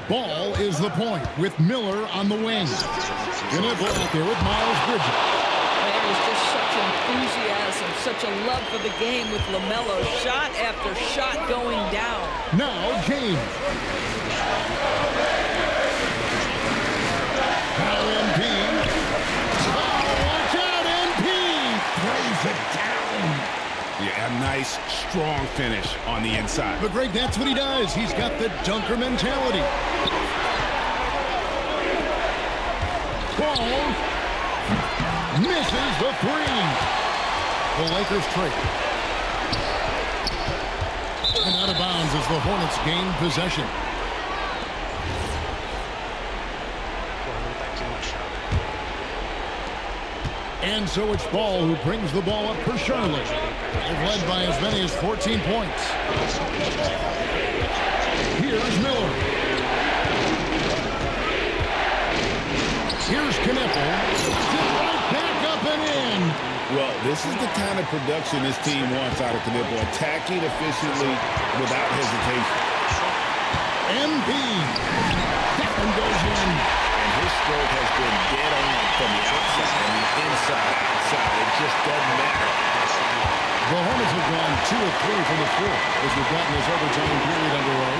Ball is the point with Miller on the wing. Gonna go out there with Miles Bridges. There is just such enthusiasm, such a love for the game with LaMelo. Shot after shot going down. Now James. Now MP. Oh, watch out, MP! Throws it down. Yeah, a nice, strong finish on the inside. But Greg, that's what he does. He's got the dunker mentality. Ball. Misses the 3. The Lakers trade. And out of bounds as the Hornets gain possession. And so it's Ball who brings the ball up for Charlotte. They've led by as many as 14 points. Here's Miller. Here's Knipple. Right back up and in. Well, this is the kind of production this team wants out of Knipple. Attacking efficiently without hesitation. MP. That one goes in. And his stroke has been dead on from the outside and the inside, outside. It just doesn't matter. The Hornets have gone 2 of 3 from the floor as we've gotten this overtime period underway.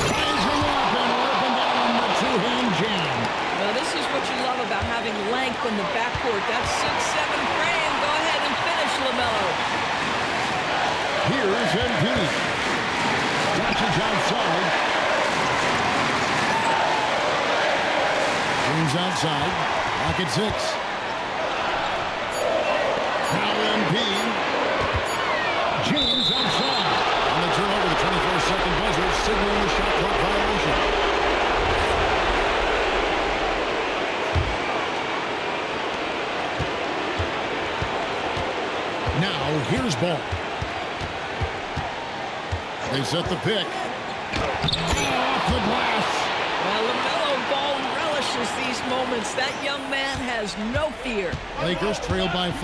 Rising up and open down the 2-hand jam. Well, this is what you love about having length in the backcourt. That 6'7" frame. Go ahead and finish, LaMelo. Here's MP. Touches outside. James outside. Lock at 6. Now James outside. On the turnover, the 21st-second buzzer, signaling the shot clock violation. Now, here's ball. They set the pick. Off the glass. Well, LaMelo Ball relishes these moments. That young man has no fear. Lakers trail by 5.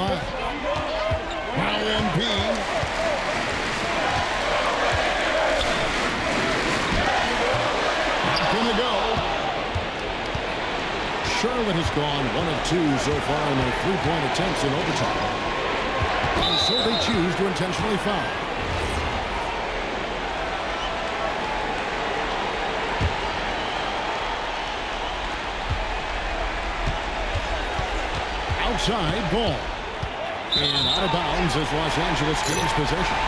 Now MP. Gonna go. Charlotte has gone 1 of 2 so far in their 3-point attempts in overtime. And so they choose to intentionally foul. Outside ball. And out of bounds as Los Angeles gains possession.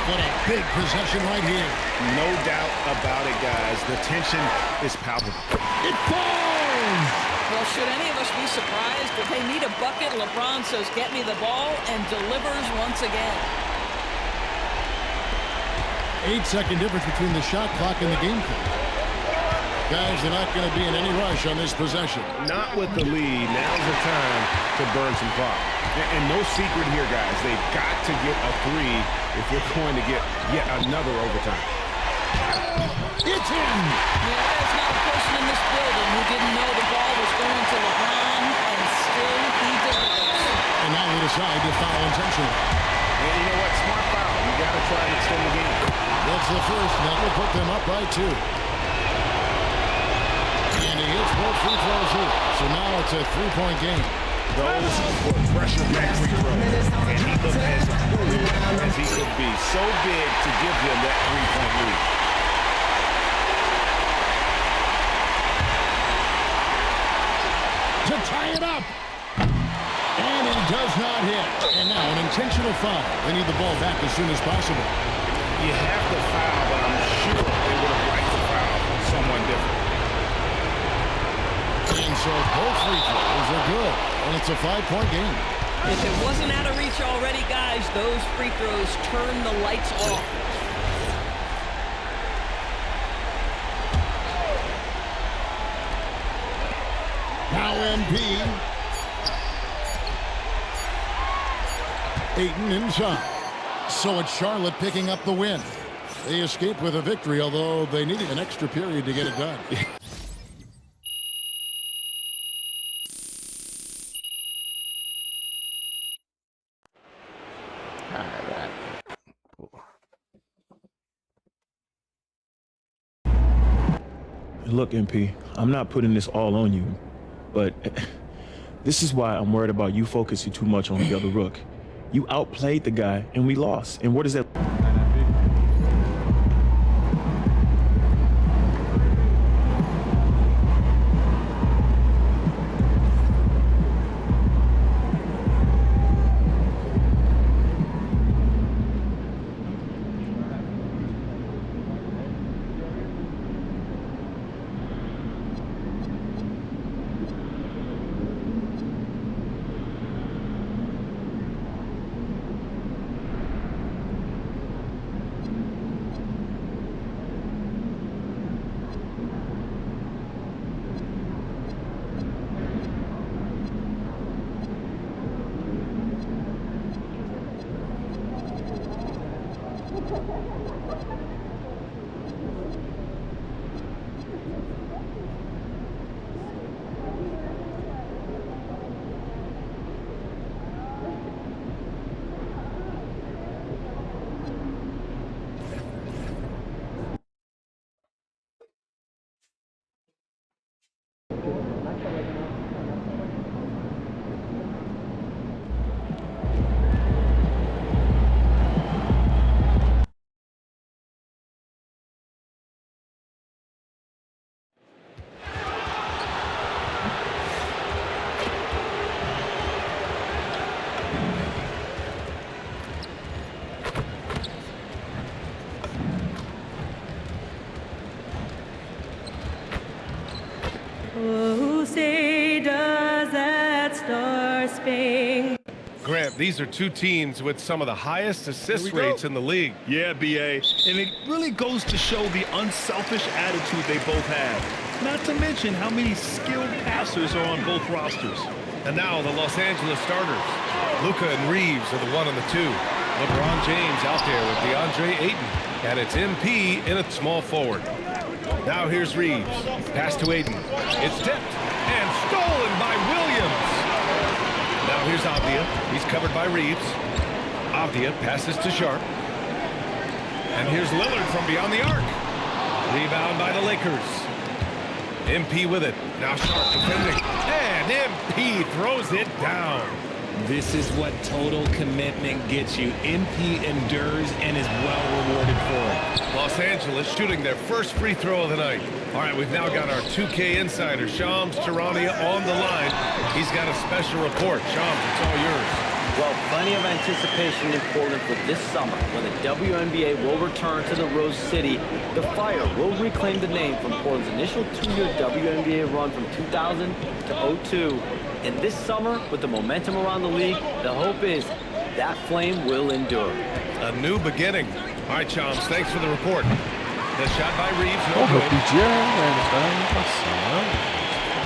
What a big possession right here. No doubt about it, guys. The tension is palpable. It falls! Well, should any of us be surprised? If they need a bucket, LeBron says, get me the ball, and delivers once again. 8-second difference between the shot clock and the game clock. Guys, they're not going to be in any rush on this possession. Not with the lead. Now's the time to burn some clock. And no secret here, guys. They've got to get a 3 if we're going to get yet another overtime. It's in! Yeah, there's not a person in this building who didn't know the ball was going to LeBron, and still he delivers. And now they decide to foul intentionally. And you know what? Smart foul. You got to try to extend the game. That's the first. That will put them up by 2. And he hits both free throws here. So now it's a 3-point game. Those were pressure-packed free throws. And he looked as cool as he could be. So big to give them that 3-point lead. To tie it up. And he does not hit. And now an intentional foul. They need the ball back as soon as possible. You have to foul, but I'm sure they would have liked to foul someone different. And so both free throws are good. And it's a 5-point game. If it wasn't out of reach already, guys, those free throws turn the lights off. Now MP. Ayton inside. So it's Charlotte picking up the win. They escaped with a victory, although they needed an extra period to get it done. Look, MP, I'm not putting this all on you, but this is why I'm worried about you focusing too much on the other rook. You outplayed the guy, and we lost. And what does that... These are two teams with some of the highest assist rates in the league. Yeah, B.A., and it really goes to show the unselfish attitude they both have. Not to mention how many skilled passers are on both rosters. And now the Los Angeles starters. Luka and Reeves are the 1 and the 2. LeBron James out there with DeAndre Ayton. And it's MP in a small forward. Now here's Reeves. Pass to Ayton. It's tipped and stolen by Williams. Now here's Avdia. He's covered by Reeves. Avdia passes to Sharp. And here's Lillard from beyond the arc. Rebound by the Lakers. MP with it. Now Sharp defending. And MP throws it down. This is what total commitment gets you. MP endures and is well rewarded for it. Los Angeles shooting their first free throw of the night. All right, we've now got our 2K insider, Shams Charania, on the line. He's got a special report. Shams, it's all yours. Well, plenty of anticipation in Portland for this summer when the WNBA will return to the Rose City. The Fire will reclaim the name from Portland's initial 2-year WNBA run from 2000 to 02. And this summer, with the momentum around the league, the hope is that flame will endure. A new beginning. All right, Shams, thanks for the report. The shot by Reeves, no good.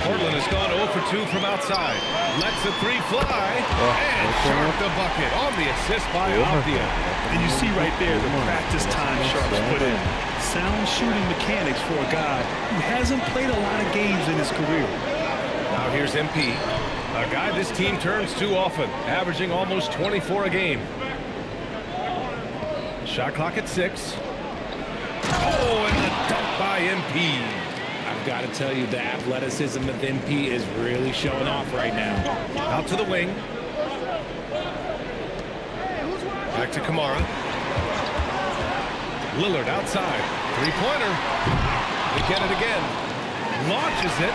Portland has gone 0 for 2 from outside. Lets the 3 fly. And Sharp the bucket on the assist by Avdia. And you see right there the practice time Sharp's put in. Sound shooting mechanics for a guy who hasn't played a lot of games in his career. Now here's MP, a guy this team turns to often, averaging almost 24 a game. Shot clock at 6. Oh, and the dunk by MP. I've got to tell you, the athleticism of MP is really showing off right now. Out to the wing. Back to Kamara. Lillard outside. Three-pointer. They get it again. Launches it.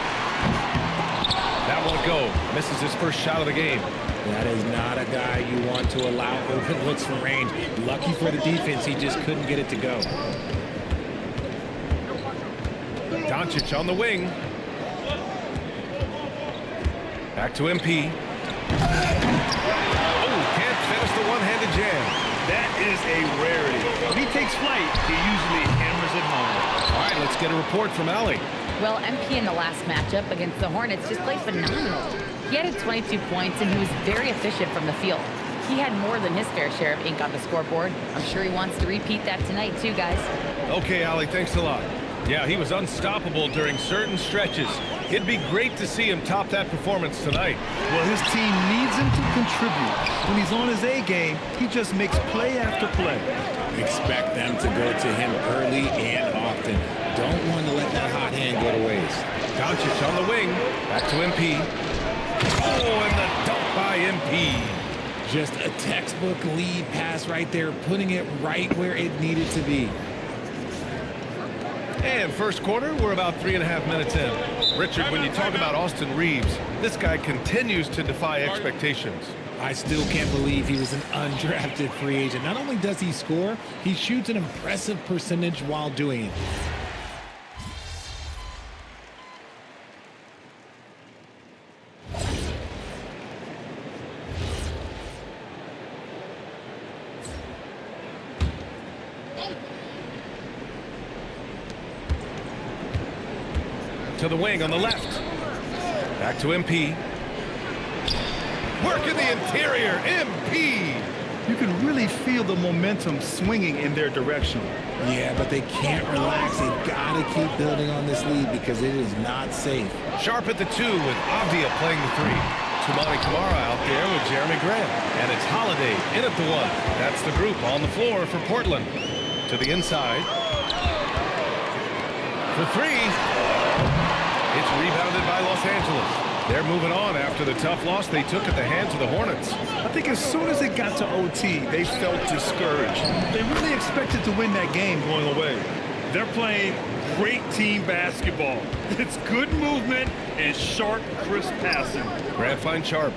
That won't go. Misses his first shot of the game. That is not a guy you want to allow open looks from range. Lucky for the defense, he just couldn't get it to go. Doncic on the wing. Back to MP. Oh, can't finish the one-handed jam. That is a rarity. When he takes flight, he usually hammers it home. All right, let's get a report from Allie. Well, MP in the last matchup against the Hornets just played phenomenal. He had 22 points, and he was very efficient from the field. He had more than his fair share of ink on the scoreboard. I'm sure he wants to repeat that tonight, too, guys. Okay, Allie, thanks a lot. Yeah, he was unstoppable during certain stretches. It'd be great to see him top that performance tonight. Well, his team needs him to contribute. When he's on his A game, he just makes play after play. Expect them to go to him early and often. Don't want to let that hot hand go to waste. Doncic on the wing. Back to MP. Oh, and the dunk by MP. Just a textbook lead pass right there, putting it right where it needed to be. And first quarter, we're about 3.5 minutes in. Richard, when you talk about Austin Reeves, this guy continues to defy expectations. I still can't believe he was an undrafted free agent. Not only does he score, he shoots an impressive percentage while doing it. To the wing on the left. Back to MP. Work in the interior, MP. You can really feel the momentum swinging in their direction. Yeah, but they can't relax. They've got to keep building on this lead because it is not safe. Sharp at the 2 with Avdia playing the 3. Tumani Kamara out there with Jeremy Grant. And it's Holiday in at the 1. That's the group on the floor for Portland. To the inside. For 3. It's rebounded by Los Angeles. They're moving on after the tough loss they took at the hands of the Hornets. I think as soon as it got to OT, they felt discouraged. They really expected to win that game going away. They're playing great team basketball. It's good movement and sharp, crisp passing. Grant finds Sharp.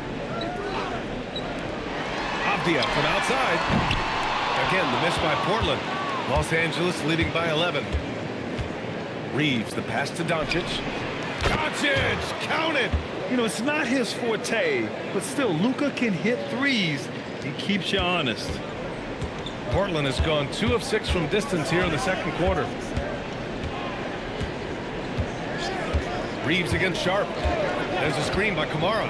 Avdia from outside. Again, the miss by Portland. Los Angeles leading by 11. Reeves, the pass to Doncic. Doncic, count it! You know, it's not his forte, but still, Luka can hit threes, He keeps you honest. Portland has gone 2 of 6 from distance here in the second quarter. Reeves against Sharp. There's a screen by Kamara.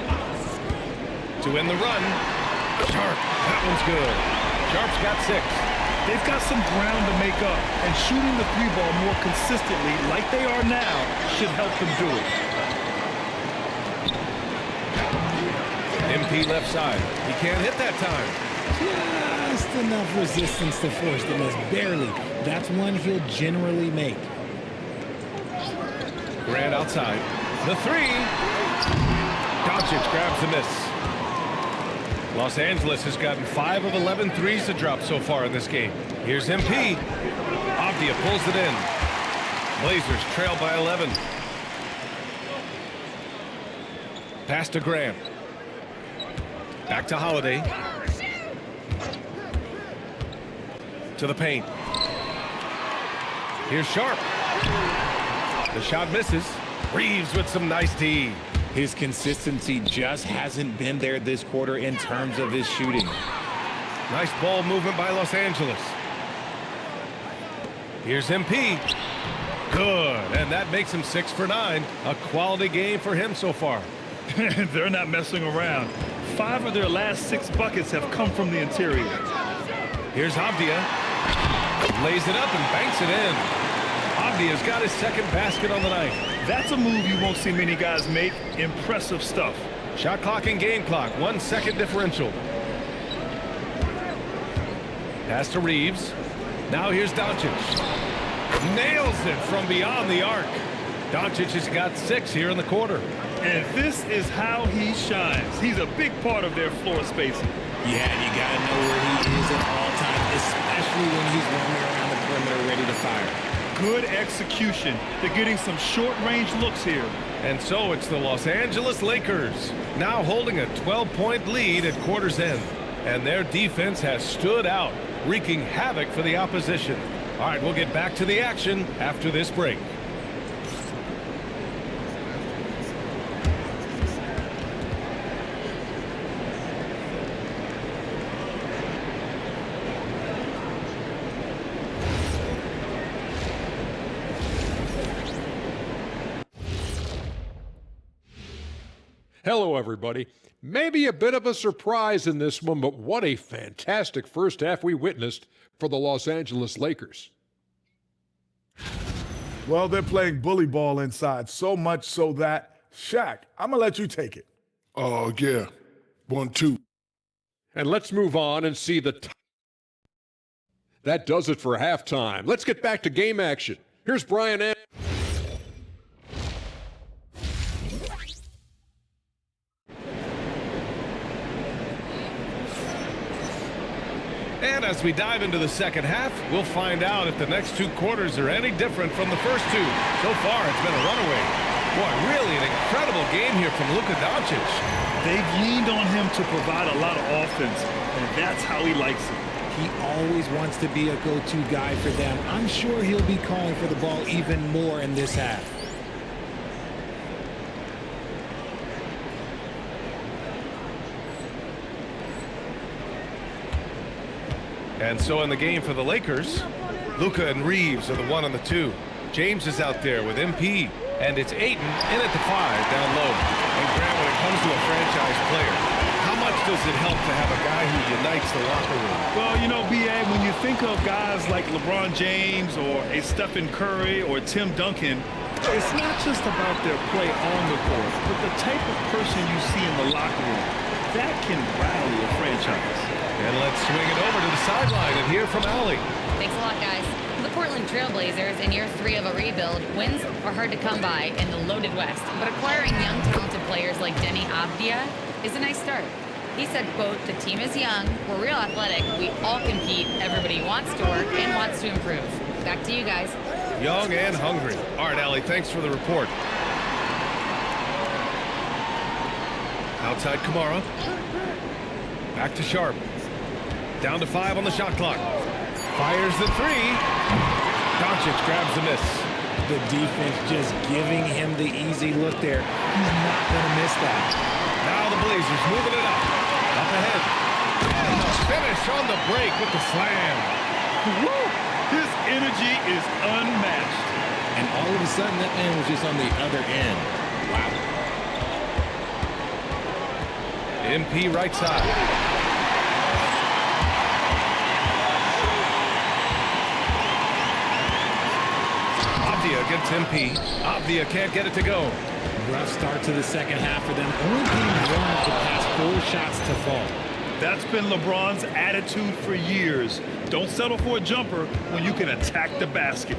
To end the run. Sharp. That one's good. Sharp's got 6. They've got some ground to make up, and shooting the 3-ball more consistently like they are now should help them do it. MP left side. He can't hit that time. Just enough resistance to force the miss. Barely. That's one he'll generally make. Grant outside. The 3. Doncic grabs the miss. Los Angeles has gotten 5 of 11 threes to drop so far in this game. Here's MP. Avdia pulls it in. Blazers trail by 11. Pass to Grant. Back to Holiday. To the paint. Here's Sharp. The shot misses. Reeves with some nice D. His consistency just hasn't been there this quarter in terms of his shooting. Nice ball movement by Los Angeles. Here's MP. Good, and that makes him 6 for 9. A quality game for him so far. They're not messing around. 5 of their last 6 buckets have come from the interior. Here's Avdia. Lays it up and banks it in. Avdia's got his second basket on the night. That's a move you won't see many guys make. Impressive stuff. Shot clock and game clock. 1 second differential. Pass to Reeves. Now here's Doncic. Nails it from beyond the arc. Doncic has got 6 here in the quarter. And this is how he shines. He's a big part of their floor spacing. Yeah, and you got to know where he is at all times, especially when he's roaming around the perimeter ready to fire. Good execution. They're getting some short-range looks here. And so it's the Los Angeles Lakers, now holding a 12-point lead at quarter's end. And their defense has stood out, wreaking havoc for the opposition. All right, we'll get back to the action after this break. Hello, everybody. Maybe a bit of a surprise in this one, but what a fantastic first half we witnessed for the Los Angeles Lakers. Well, they're playing bully ball inside, so much so that, Shaq, I'm going to let you take it. Oh, yeah. 1-2. And let's move on and see that does it for halftime. Let's get back to game action. Here's Brian and And as we dive into the second half, we'll find out if the next 2 quarters are any different from the first 2. So far, it's been a runaway. Boy, really an incredible game here from Luka Doncic. They've leaned on him to provide a lot of offense, and that's how he likes it. He always wants to be a go-to guy for them. I'm sure he'll be calling for the ball even more in this half. And so in the game for the Lakers, Luka and Reeves are the 1 and the 2. James is out there with MP, and it's Ayton in at the 5 down low. And Grant, when it comes to a franchise player, how much does it help to have a guy who unites the locker room? Well, you know, B.A., when you think of guys like LeBron James or a Stephen Curry or Tim Duncan, it's not just about their play on the court, but the type of person you see in the locker room. That can rally a franchise. And let's swing it over to the sideline and hear from Allie. Thanks a lot, guys. For the Portland Trailblazers, in year 3 of a rebuild, wins are hard to come by in the loaded West. But acquiring young, talented players like Denny Avdia is a nice start. He said, quote, "The team is young, we're real athletic, we all compete, everybody wants to work and wants to improve." Back to you guys. Young and hungry. All right, Allie, thanks for the report. Outside Kamara. Back to Sharp. Down to 5 on the shot clock. Fires the 3. Doncic grabs the miss. The defense just giving him the easy look there. He's not going to miss that. Now the Blazers moving it up. Up ahead. And the finish on the break with the slam. Woo! His energy is unmatched. And all of a sudden, that man was just on the other end. Wow. MP right side. Avdia against MP. Avdia can't get it to go. Rough start to the second half for them. Only getting one of the past 4 shots to fall. That's been LeBron's attitude for years. Don't settle for a jumper when you can attack the basket.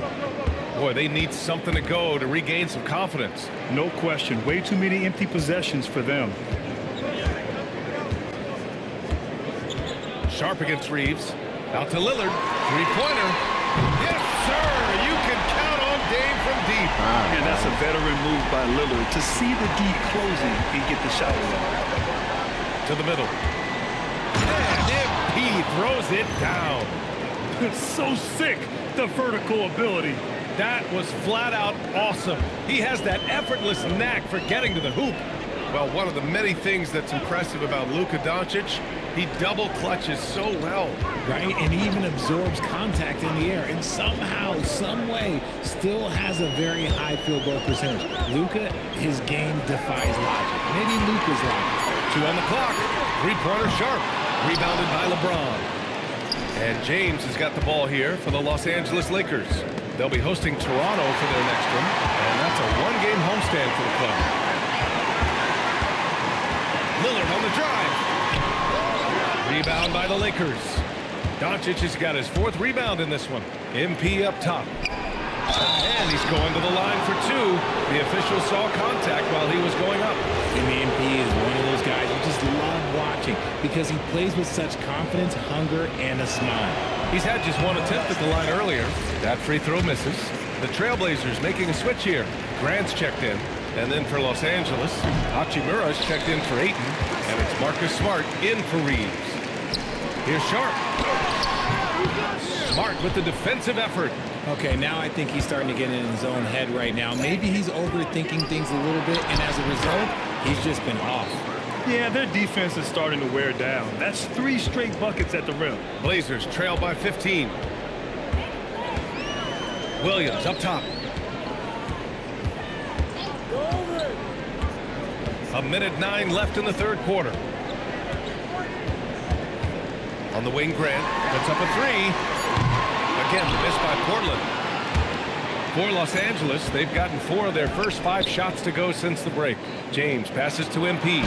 Boy, they need something to go to regain some confidence. No question. Way too many empty possessions for them. Sharp against Reeves. Out to Lillard. Three-pointer. Yes, sir! You can count on Dame from deep. And that's a veteran move by Lillard to see the D closing and get the shot away. To the middle. And MP throws it down. It's so sick, the vertical ability. That was flat out awesome. He has that effortless knack for getting to the hoop. Well, one of the many things that's impressive about Luka Doncic, he double clutches so well. Right, and he even absorbs contact in the air, and somehow, some way, still has a very high field goal percentage. Luka, his game defies logic. Maybe Luka's logic. 2 on the clock. Three-pointer Sharp. Rebounded by LeBron. And James has got the ball here for the Los Angeles Lakers. They'll be hosting Toronto for their next one, and that's a one-game homestand for the club. Lillard on the drive. Rebound by the Lakers. Doncic has got his 4th rebound in this one. MP up top. And he's going to the line for 2. The official saw contact while he was going up. And the MP is one of those guys you just love watching because he plays with such confidence, hunger, and a smile. He's had just 1 attempt at the line earlier. That free throw misses. The Trailblazers making a switch here. Grant's checked in. And then for Los Angeles, Hachimura's checked in for Ayton. And it's Marcus Smart in for Reeves. Here's Sharp. Smart with the defensive effort. Okay, now I think he's starting to get in his own head right now. Maybe he's overthinking things a little bit, and as a result, he's just been off. Yeah, their defense is starting to wear down. That's 3 straight buckets at the rim. Blazers trail by 15. Williams up top. A minute 9 left in the 3rd quarter. On the wing, Grant puts up a 3. Again, the miss by Portland. For Los Angeles, they've gotten 4 of their first 5 shots to go since the break. James passes to MP.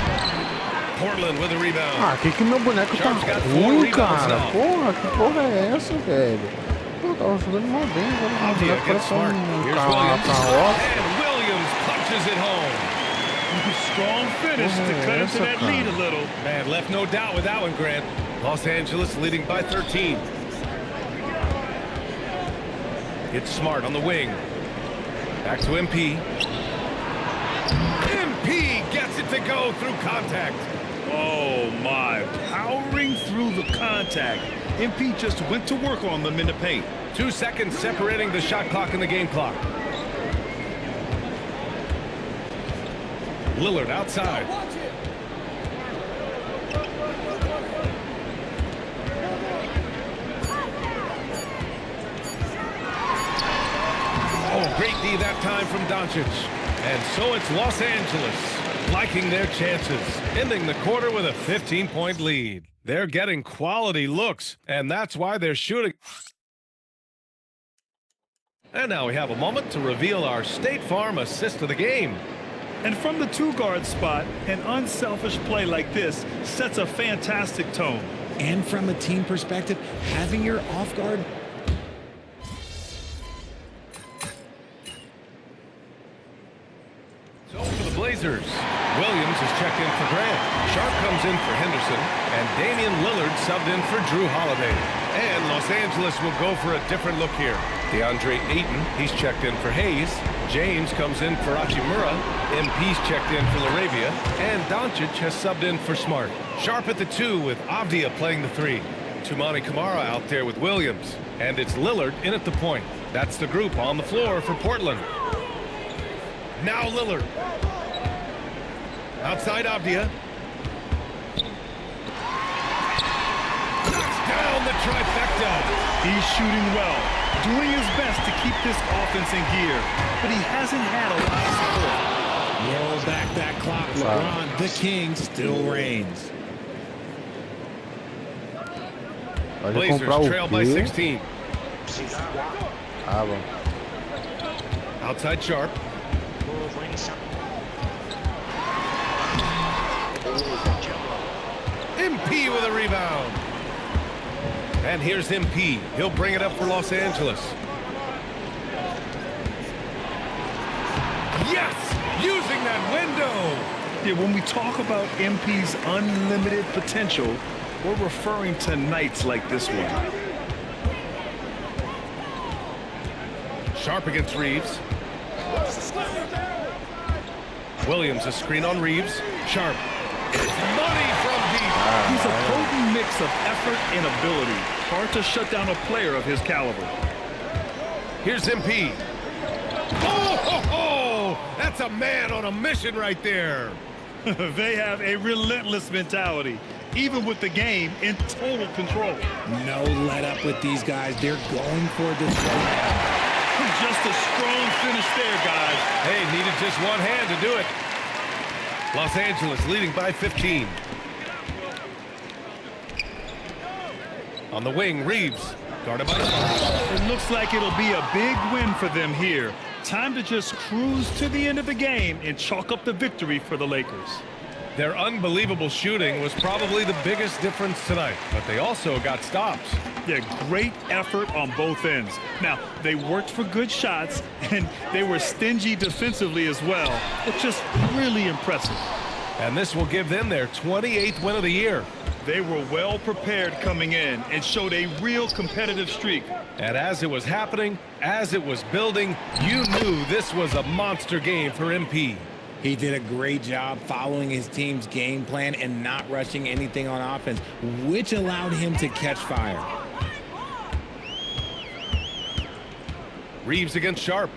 Portland with a rebound. Ah, que meu boneco tá ruim, cara. Porra, que porra é essa, velho? Pô, tava jogando mal bem, agora o boneco parece And Williams punches it home. Strong finish to cut into that lead a little. Man, left no doubt with that one, Grant. Los Angeles leading by 13. It's Smart on the wing. Back to MP. MP gets it to go through contact. Oh, my. Powering through the contact. MP just went to work on them in the paint. 2 seconds separating the shot clock and the game clock. Lillard outside. Oh, great D that time from Doncic. And so it's Los Angeles liking their chances, ending the quarter with a 15-point lead. They're getting quality looks, and that's why they're shooting. And now we have a moment to reveal our State Farm assist of the game. And from the 2-guard spot, an unselfish play like this sets a fantastic tone. And from a team perspective, having your off guard. So for the Blazers, Williams is checked in for Grant. Sharp comes in for Henderson, and Damian Lillard subbed in for Drew Holiday. And Los Angeles will go for a different look here. DeAndre Ayton, he's checked in for Hayes. James comes in for Hachimura. MP's checked in for Laravia. And Doncic has subbed in for Smart. Sharp at the 2 with Avdia playing the 3. Tumani Kamara out there with Williams. And it's Lillard in at the point. That's the group on the floor for Portland. Now Lillard. Outside Avdia. trifecta. He's shooting well, doing his best to keep this offense in gear, but he hasn't had a lot of support. Roll back that clock, LeBron, the king, still reigns. Blazers trail by 16. Ah, bom. Outside Sharp. MP with a rebound. And here's MP. He'll bring it up for Los Angeles. Yes! Using that window! Yeah, when we talk about MP's unlimited potential, we're referring to nights like this one. Sharp against Reeves. Williams, a screen on Reeves. Sharp. It's money from deep. He's a potent mix of effort and ability. Hard to shut down a player of his caliber. Here's MP. Oh, ho, ho! That's a man on a mission right there. They have a relentless mentality, even with the game in total control. No let up with these guys. They're going for this right. Just a strong finish there, guys. Hey, needed just one hand to do it. Los Angeles leading by 15. On the wing, Reeves. Guarded by Sharp. It looks like it'll be a big win for them here. Time to just cruise to the end of the game and chalk up the victory for the Lakers. Their unbelievable shooting was probably the biggest difference tonight, but they also got stops. Yeah, great effort on both ends. Now, they worked for good shots, and they were stingy defensively as well. It's just really impressive. And this will give them their 28th win of the year. They were well prepared coming in and showed a real competitive streak. And as it was happening, as it was building, you knew this was a monster game for MP. He did a great job following his team's game plan and not rushing anything on offense, which allowed him to catch fire. Reeves against Sharp.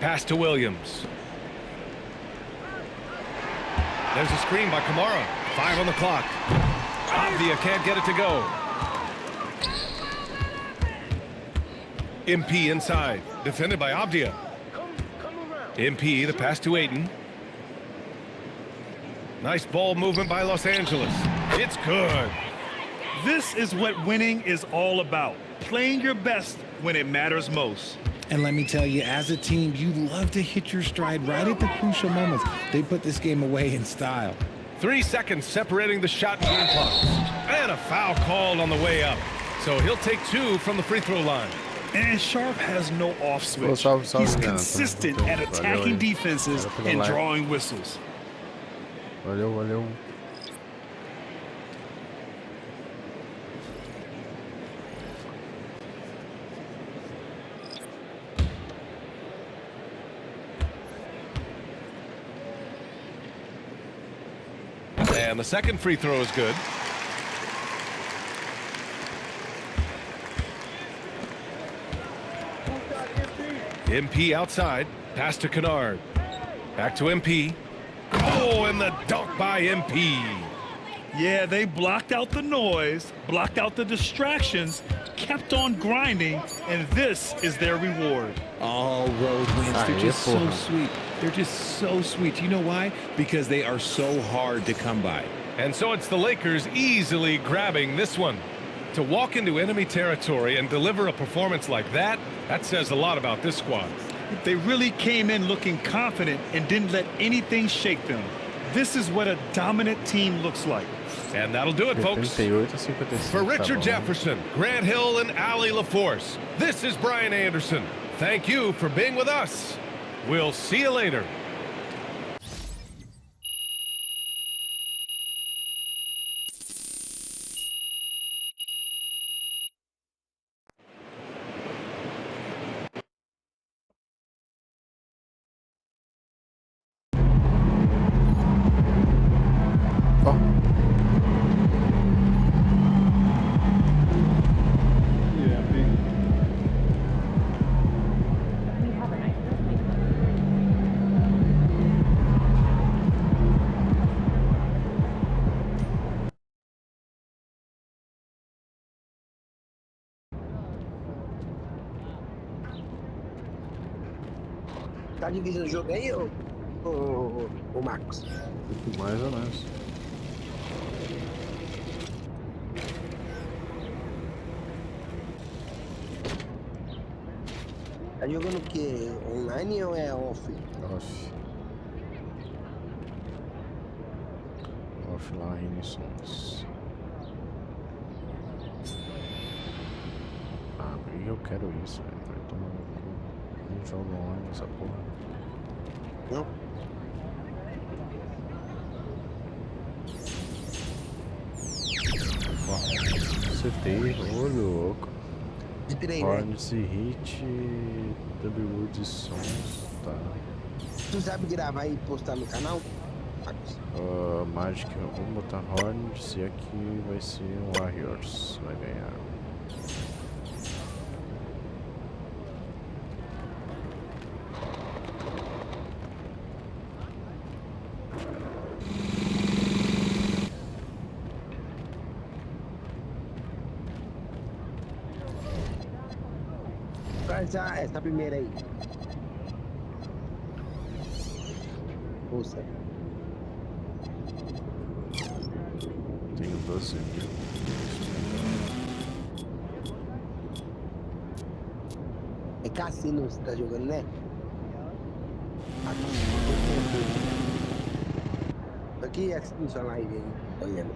Pass to Williams. There's a screen by Kamara. 5 on the clock. Avdia can't get it to go. MP inside. Defended by Avdia. MP, the pass to Ayton. Nice ball movement by Los Angeles. It's good. This is what winning is all about. Playing your best when it matters most. And let me tell you, as a team, you love to hit your stride right at the crucial moments. They put this game away in style. 3 seconds separating the shot and game clocks. And a foul called on the way up. So he'll take 2 from the free throw line. And Sharp has no off switch. Salve, He's consistent at attacking defenses and drawing whistles. Valeu, valeu. And the second free throw is good. MP outside. Pass to Kennard. Back to MP. Oh, and the dunk by MP. Yeah, they blocked out the noise, blocked out the distractions, kept on grinding, and this is their reward. Oh, road wins. They're just so sweet. They're just so sweet. You know why? Because they are so hard to come by. And so it's the Lakers easily grabbing this one. To walk into enemy territory and deliver a performance like that, that says a lot about this squad. They really came in looking confident and didn't let anything shake them. This is what a dominant team looks like. And that'll do it, folks. For Richard Jefferson, Grant Hill, and Ali LaForce, this is Brian Anderson. Thank you for being with us. We'll see you later. Tá dividindo o jogo aí, ô Marcos? Mais ou menos. Tá jogando o quê? Online ou é off? Off. Offline sons. Ah, eu quero isso, velho. Vai tomar no cu. Não jogo online essa porra. Não? Você tem, ô louco. De trem, né? Horns e hit, W de sons, tá. Tu sabe gravar e postar no canal? Magic, vamos botar Horns e aqui vai ser um Warriors, vai ganhar. Essa primeira aí. Ouça. Tenho 12 mil. É cassino você tá jogando, né? Aqui é assim sua live aí, olhando.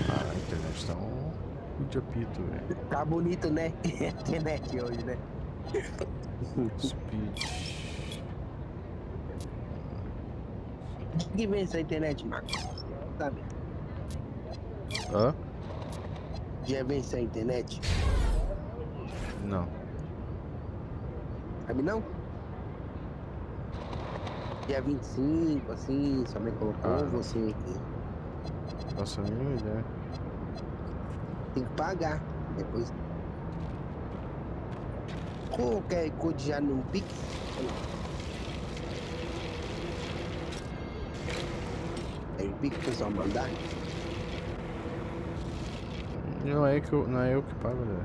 Ah, a internet tá um de apito, velho. Tá bonito, né? Internet hoje, né? Speed. Que vem essa internet, Marcos? Sabe? Hã? Já vem essa internet? Não. Sabe não? Dia 25, assim, sua mãe colocou você aqui. Nossa, nenhuma ideia. Tem que pagar depois. Qualquer coisa já no Pix? É o Pix que o pessoal mandar? Não é eu que pago, né?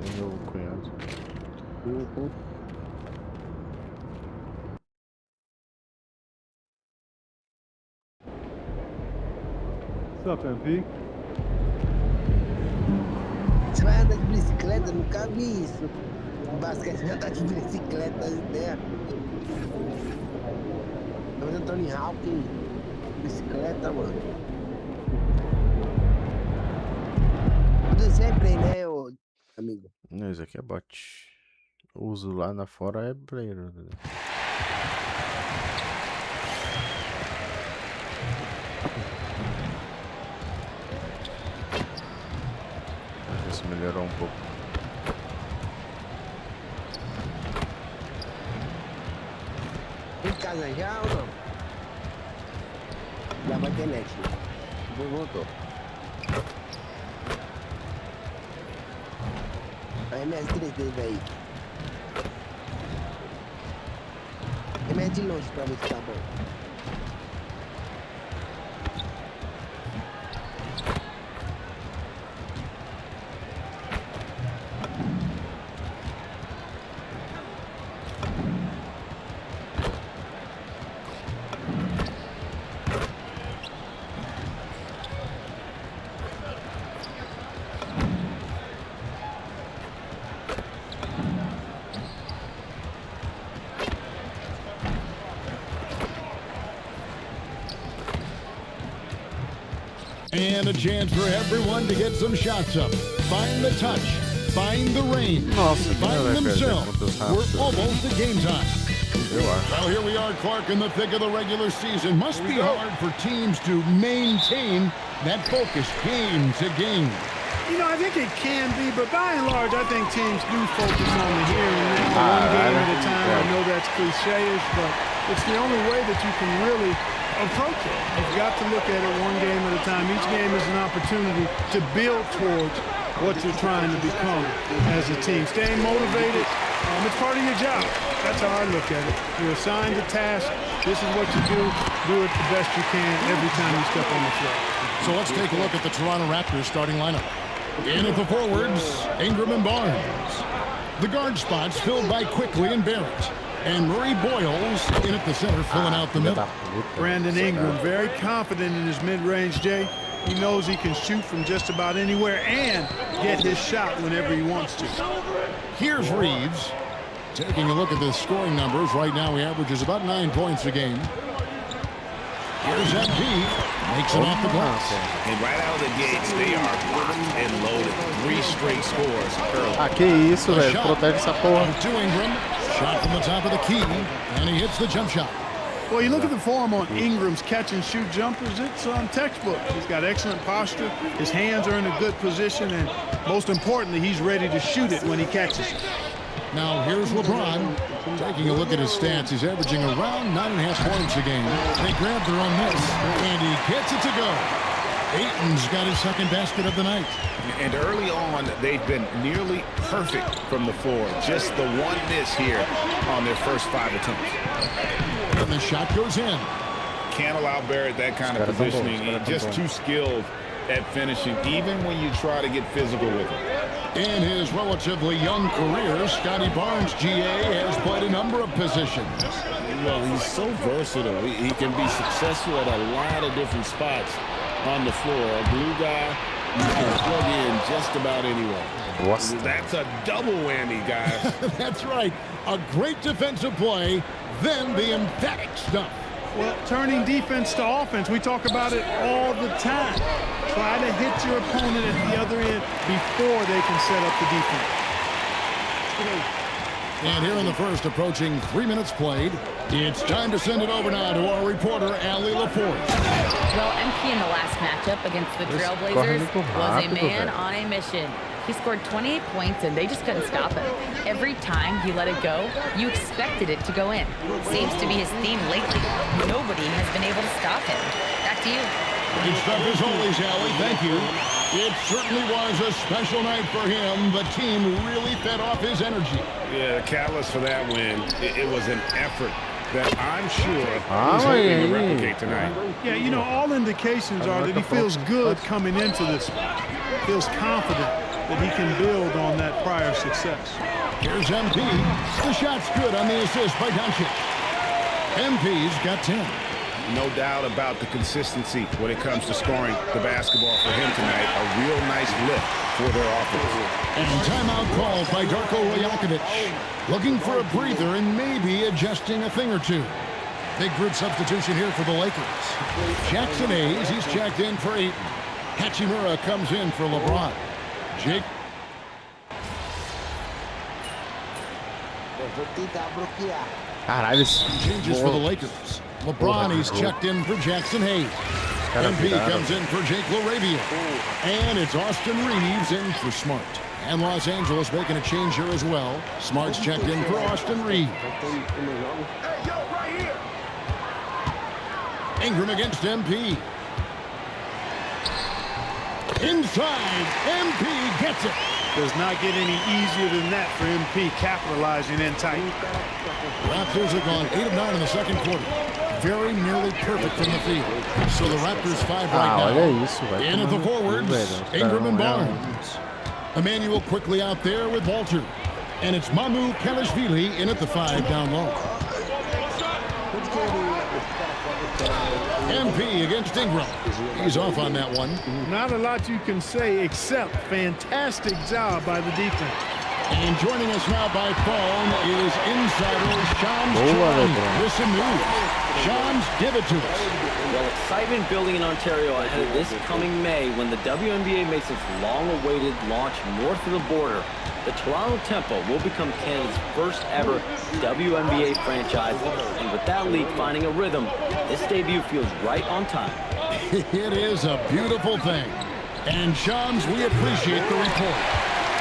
É meu cunhado. What's up, MP? Você vai andar de bicicleta? Nunca vi isso. O basquete vai andar de bicicleta, as ideias. Tô vendo Tony Hawk, bicicleta, mano. Tudo sempre, né, ô amigo? Não, isso aqui é bot. O uso lá na fora é player. Né? Vamos ver se melhorou um pouco. Em casa já ou não? Já vai ter net. Voltou. A MS3D aí. MS de longe pra ver se tá bom. And a chance for everyone to get some shots up. Find the touch. Find the range. Find themselves. We're almost at game time. Well, here we are, Clark, in the thick of the regular season. Must be hard for teams to maintain that focus game to game. You know, I think it can be, but by and large, I think teams do focus on the here and now, one game at a time. I know that's cliche-ish, but it's the only way that you can really approach it. You've got to look at it one game at a time. Each game is an opportunity to build towards what you're trying to become as a team. Staying motivated, it's part of your job. That's how I look at it. You're assigned a task. This is what you do it the best you can every time you step on the floor. So let's take a look at the Toronto Raptors starting lineup. In at the forwards, Ingram and Barnes. The guard spots filled by Quickly and Barrett. And Murray Boyles in at the center, filling out the middle. Brandon Ingram, very confident in his mid-range, Jay. He knows he can shoot from just about anywhere and get his shot whenever he wants to. Here's Reeves. Taking a look at the scoring numbers, right now he averages about 9 points a game. Here's MP. Makes it off the glass. And right out of the gates, they are locked and loaded. 3 straight scores early. Ah, que isso, velho. Protege essa porra. To Ingram. Shot from the top of the key. And he hits the jump shot. Well, you look at the form on Ingram's catch-and-shoot jumpers, it's on textbook. He's got excellent posture, his hands are in a good position, and most importantly, he's ready to shoot it when he catches it. Now here's LeBron. Taking a look at his stats, he's averaging around 9.5 points a game. They grab their own miss, and he gets it to go. Ayton's got his second basket of the night. And early on, they've been nearly perfect from the floor. Just the one miss here on their first 5 attempts. And the shot goes in. Can't allow Barrett that kind of positioning. He's just too skilled at finishing, even when you try to get physical with him. In his relatively young career, Scotty Barnes, GA, has played a number of positions. Well, he's so versatile. He can be successful at a lot of different spots on the floor. A glue guy, you can plug in just about anywhere. That's a double whammy, guys. That's right. A great defensive play, then the emphatic stuff. Well, turning defense to offense, we talk about it all the time. Try to hit your opponent at the other end before they can set up the defense. And here in the first, approaching 3 minutes played, it's time to send it over now to our reporter, Allie LaForge. Well, MP in the last matchup against the Trailblazers was a man on a mission. He scored 28 points, and they just couldn't stop him. Every time he let it go, you expected it to go in. Seems to be his theme lately. Nobody has been able to stop him. Back to you. Good stuff as always, Allie. Thank you. It certainly was a special night for him. The team really fed off his energy. Yeah, the catalyst for that win, it was an effort that I'm sure he's hoping to replicate tonight. Yeah, you know, all indications are that he feels good coming into this spot. Feels confident that he can build on that prior success. Here's MP. The shot's good on the assist by Doncic. MP's got 10. No doubt about the consistency when it comes to scoring the basketball for him tonight. A real nice lift for their offense. And timeout called by Darko Rajakovic. Looking for a breather and maybe adjusting a thing or two. Big group substitution here for the Lakers. Jackson Hayes, he's checked in for Ayton. Hachimura comes in for LeBron. Jake. Caralho, changes for the Lakers. LeBron, he's checked in for Jackson Hayes. MP comes in for Jake LaRavia. And it's Austin Reeves in for Smart. And Los Angeles making a change here as well. Smart's checked in for Austin Reeves. Ingram against MP. Inside, MP gets it. Does not get any easier than that for MP, capitalizing in tight. Raptors have gone 8 of 9 in the second quarter. Very nearly perfect from the field. So the Raptors 5 right now. In at the forwards, Ingram and Barnes. Emmanuel quickly out there with Walter. And it's Mamu Kalashvili in at the 5 down low. MP against Ingram. He's off on that one. Not a lot you can say except fantastic job by the defense. And joining us now by phone is insider Shams. Listen news. Shams, give it to us. Well, excitement building in Ontario ahead of this coming May when the WNBA makes its long-awaited launch north of the border. The Toronto Tempo will become Canada's first ever WNBA franchise, and with that league finding a rhythm, this debut feels right on time. It is a beautiful thing. And Shams, we appreciate the report.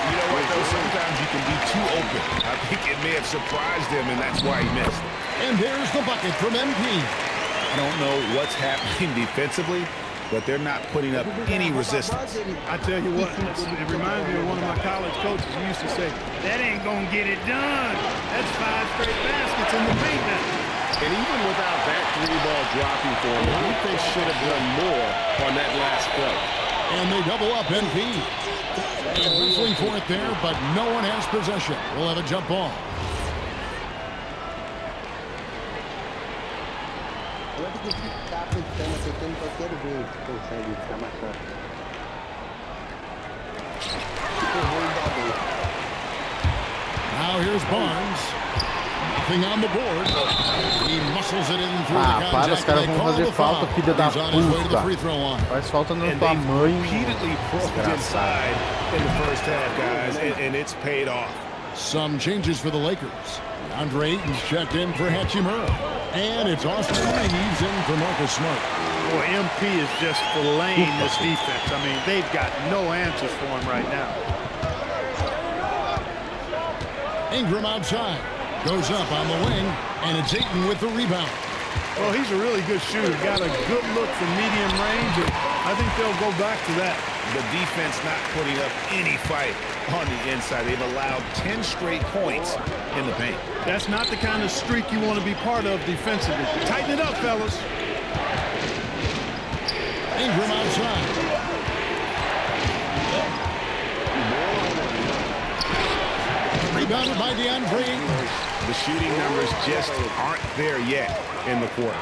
You know what, though? Sometimes you can be too open. I think it may have surprised him, and that's why he missed. And there's the bucket from MP. I don't know what's happening defensively, but they're not putting up any resistance. I tell you what, it reminds me of one of my college coaches who used to say, that ain't gonna get it done. That's 5 straight baskets in the paint now. And even without that 3-ball dropping for him, the defense should have done more on that last play. And they double up NP. And whistling for it there, but no one has possession. We'll have a jump ball. Now here's Barnes. Nothing on the board. He muscles it in through the contact. Para, os caras vão fazer falta, filha da puta. Faz falta no tamanho. Repeatedly broke inside in the first half, guys, and it's paid off. Some changes for the Lakers. Andre Ayton's checked in for Hachimura. And it's Austin Reeves in for Marcus Smart. Boy, MP is just filleting this defense. I mean, they've got no answers for him right now. Ingram outside. Goes up on the wing, and it's Ayton with the rebound. Well, he's a really good shooter. Got a good look from medium range, and I think they'll go back to that. The defense not putting up any fight on the inside. They've allowed 10 straight points in the paint. That's not the kind of streak you want to be part of defensively. Tighten it up, fellas. Ingram outside. Rebounded by DeAndre. The shooting numbers just aren't there yet in the quarter.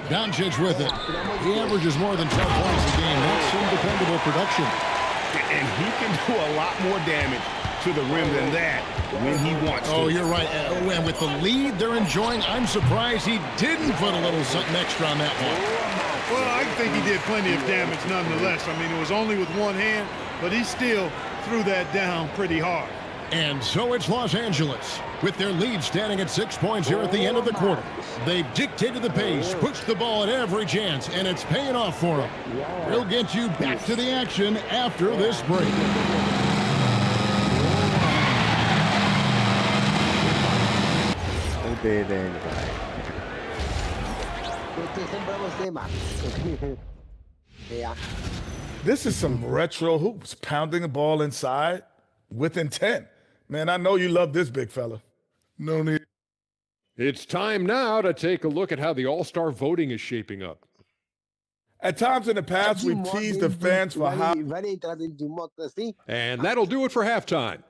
Doncic with it. He averages more than 12 points a game. That's some dependable production. And he can do a lot more damage to the rim than that when he wants to. Oh, you're right. And with the lead they're enjoying, I'm surprised he didn't put a little something extra on that one. Well, I think he did plenty of damage nonetheless. I mean, it was only with one hand, but he still threw that down pretty hard. And so it's Los Angeles, with their lead standing at 6 points here at the end of the quarter. They've dictated the pace, pushed the ball at every chance, and it's paying off for them. We'll get you back to the action after this break. This is some retro hoops, pounding the ball inside with intent. Man, I know you love this, big fella. No need. It's time now to take a look at how the All-Star voting is shaping up. At times in the past, we've teased the fans for how... And that'll do it for halftime.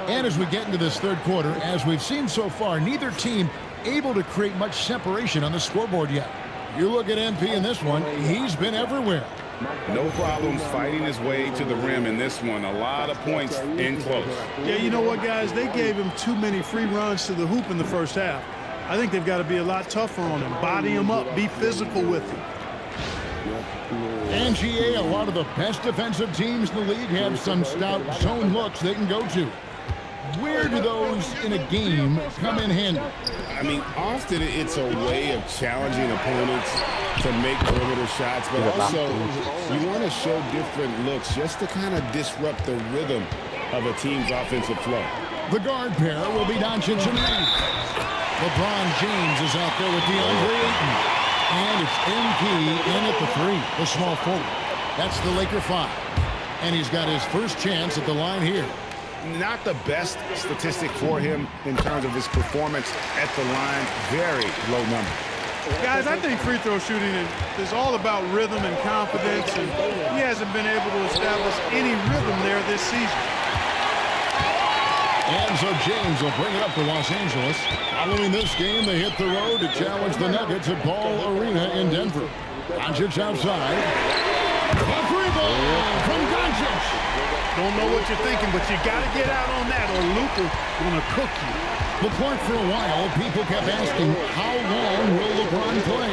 And as we get into this third quarter, as we've seen so far, neither team able to create much separation on the scoreboard yet. You look at MP in this one, he's been everywhere. No problems fighting his way to the rim in this one. A lot of points in close. Yeah, you know what, guys? They gave him too many free runs to the hoop in the first half. I think they've got to be a lot tougher on him. Body him up, be physical with him. And GA, a lot of the best defensive teams in the league have some stout zone looks they can go to. Where do those in a game come in handy? I mean, often it's a way of challenging opponents to make perimeter shots, but also you want to show different looks just to kind of disrupt the rhythm of a team's offensive flow. The guard pair will be Doncic and Reeves. LeBron James is out there with DeAndre Ayton. And it's MP in at the three, the small forward. That's the Laker 5. And he's got his first chance at the line here. Not the best statistic for him in terms of his performance at the line. Very low number. Guys, I think free throw shooting is all about rhythm and confidence, and he hasn't been able to establish any rhythm there this season. And so James will bring it up for Los Angeles. Following this game, they hit the road to challenge the Nuggets at Ball Arena in Denver. Doncic outside. A free ball from Doncic. Don't know what you're thinking, but you got to get out on that or Luka gonna cook you. The point for a while, people kept asking, how long will LeBron play?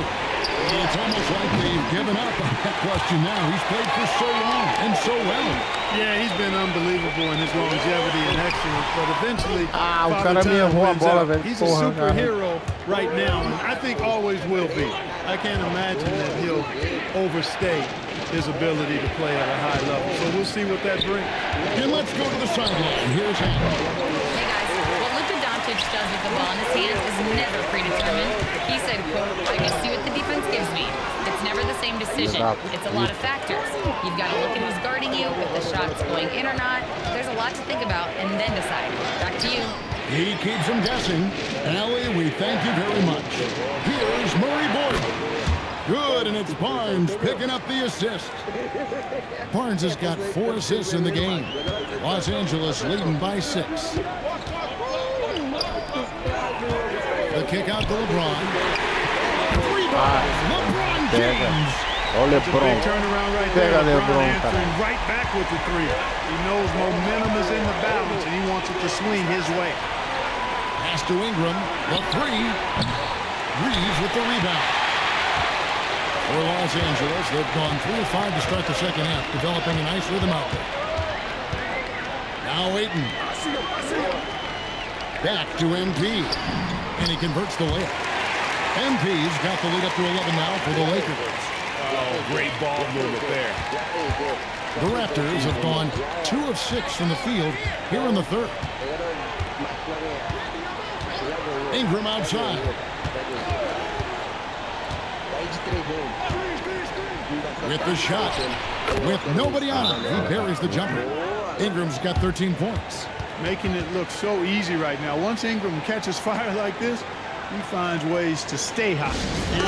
It's almost like they've given up on that question now. He's played for so long and so well. Yeah, he's been unbelievable in his longevity and excellence, but eventually, he's a superhero right now, and I think always will be. I can't imagine that he'll overstay his ability to play at a high level. So we'll see what that brings. And let's go to the sideline. Here's Hank. Hey guys, what Luka Doncic does with the ball in his hands is never predetermined. He said, quote, I just see what the defense gives me. It's It's never the same decision. It's a lot of factors. You've got to look at who's guarding you, if the shot's going in or not. There's a lot to think about, and then decide. Back to you. He keeps him guessing. Allie, we thank you very much. Here's Murray Boyd. Good, and it's Barnes picking up the assist. Barnes has got 4 assists in the game. Los Angeles leading by 6. The kick out to LeBron. LeBron James. Ó o LeBron. Pega LeBron, cara. Right back with the 3. He knows momentum is in the balance, and he wants it to swing his way. Pass to Ingram. The 3. Reeves with the rebound. For Los Angeles, they've gone 3 of 5 to start the second half, developing a nice rhythm out there. Now Ayton. Back to MP. And he converts the layup. MP's got the lead up to 11 now for the Lakers. Oh, great ball movement there. The Raptors have gone 2 of 6 from the field here in the third. Ingram outside. With the shot. With nobody on him, he buries the jumper. Ingram's got 13 points. Making it look so easy right now. Once Ingram catches fire like this, he finds ways to stay hot.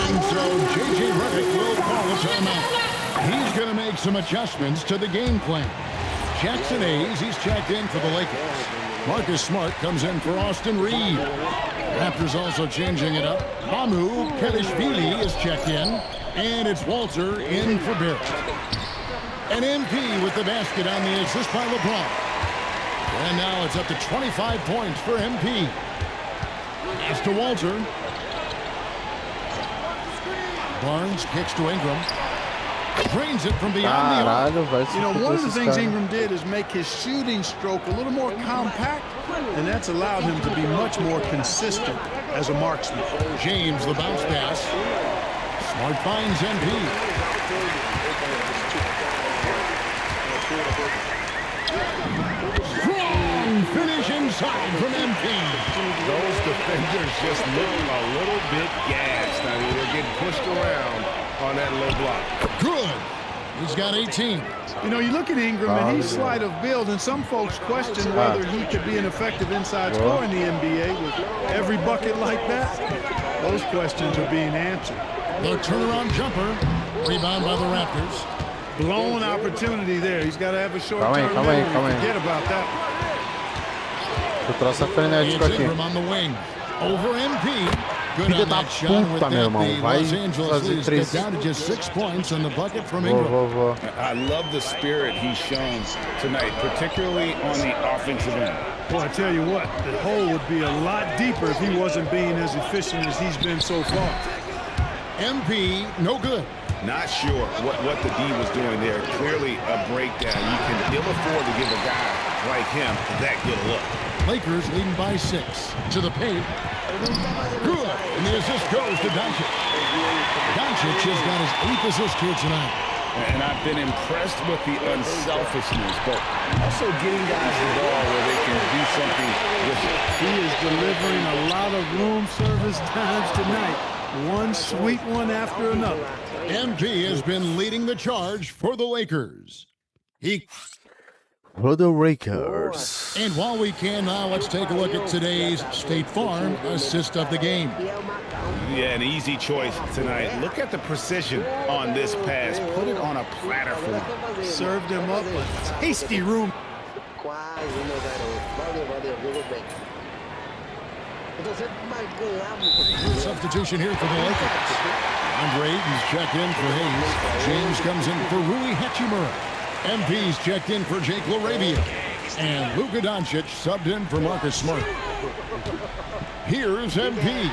And so J.J. Redick will call a timeout. He's going to make some adjustments to the game plan. Jackson Hayes, he's checked in for the Lakers. Marcus Smart comes in for Austin Reed. Raptors also changing it up. Mamu Pelishvili is checked in. And it's Walter in for Barrett. And MP with the basket on the assist by LeBron. And now it's up to 25 points for MP. Pass to Walter. Barnes kicks to Ingram. Drains it from beyond the arc. You know, one of the things Ingram did is make his shooting stroke a little more compact, and that's allowed him to be much more consistent as a marksman. James, the bounce pass. Smart finds MP. Strong finish inside from MP. Those defenders just look a little bit gassed. I mean, they're getting pushed around on that low block. Good. He's got 18. You know, you look at Ingram, and he's slight of build, and some folks question whether he could be an effective inside scorer in the NBA with every bucket like that. Those questions are being answered. The turnaround jumper. Rebound by the Raptors. Blown opportunity there. He's got to have a short-term memory. Forget about that. Ingram on the wing. Over MP. Filha da puta, meu irmão. Vai fazer 3. Down to just 6 points on the bucket from Ingram. I love the spirit he's shown tonight, particularly on the offensive end. Well, I tell you what, the hole would be a lot deeper if he wasn't being as efficient as he's been so far. MP, no good. Not sure what the D was doing there. Clearly a breakdown. You can ill afford to give a guy like him that good a look. Lakers leading by 6. To the paint. Good. And the assist goes to Doncic. Doncic has got his 8th assist here tonight. And I've been impressed with the unselfishness, but also getting guys the ball where they can do something with it. He is delivering a lot of room service times tonight. One sweet one after another. MP has been leading the charge for the Lakers. For the Lakers. And while we can now, let's take a look at today's State Farm assist of the game. Yeah, an easy choice tonight. Look at the precision on this pass. Put it on a platter for him. Served him up a tasty room. Substitution here for the Lakers. Andre Ayton's checked in for Hayes. James comes in for Rui Hachimura. MP's checked in for Jake LaRavia. And Luka Doncic subbed in for Marcus Smart. Here's MP.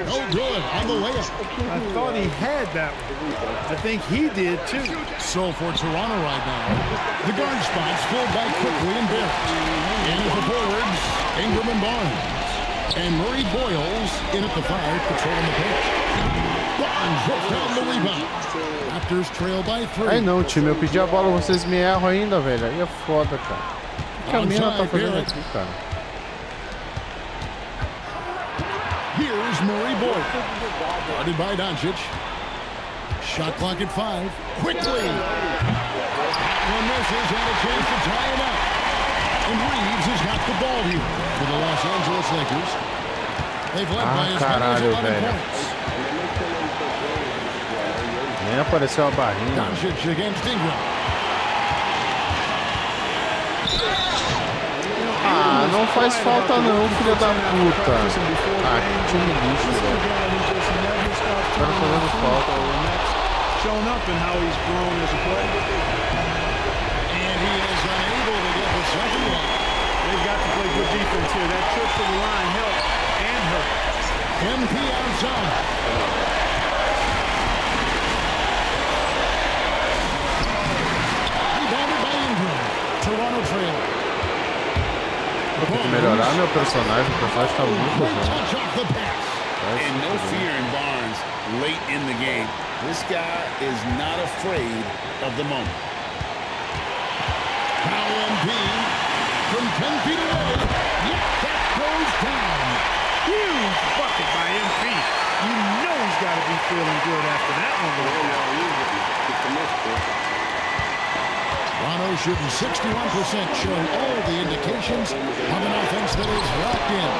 No good on the layup. I thought he had that one. I think he did too. So for Toronto right now, the guard spots filled by Quickly and Barrett. In at the forwards, Ingram and Barnes. And Murray Boyles in at the 5, patrolling the pitch. Barnes rips down the rebound. Raptors trail by 3. Ai não, time, eu pedi a bola, vocês me erram ainda, velho. Aí é foda, cara. O que a mina tá fazendo aqui, cara? Here's Murray Boyles. Guarded by Doncic. Shot clock at 5. Quickly. One misses and a chance to tie it up. And Reeves has got the ball here for the Los Angeles Lakers. They've led by as many as 11 points. Nem apareceu a barrinha. Doncic against Ingram. Ah, não faz falta não, filho da puta. Ah, que time lixo, velho. Tá fazendo falta. Showing up and how he's grown as a player. And he is unable to get the second one. They've got to play good defense here. That trip to the line helped and hurt. MP outside. Rebounded by Ingram. Toronto trail. Eu tenho que melhorar meu personagem. O personagem tá muito bom. And no fear in Barnes late in the game. This guy is not afraid of the moment. Now MP from 10 feet away. Yep, that goes down. Huge bucket by MP. You know he's got to be feeling good after that one. Toronto shooting 61%, showing all the indications of an offense that is locked in.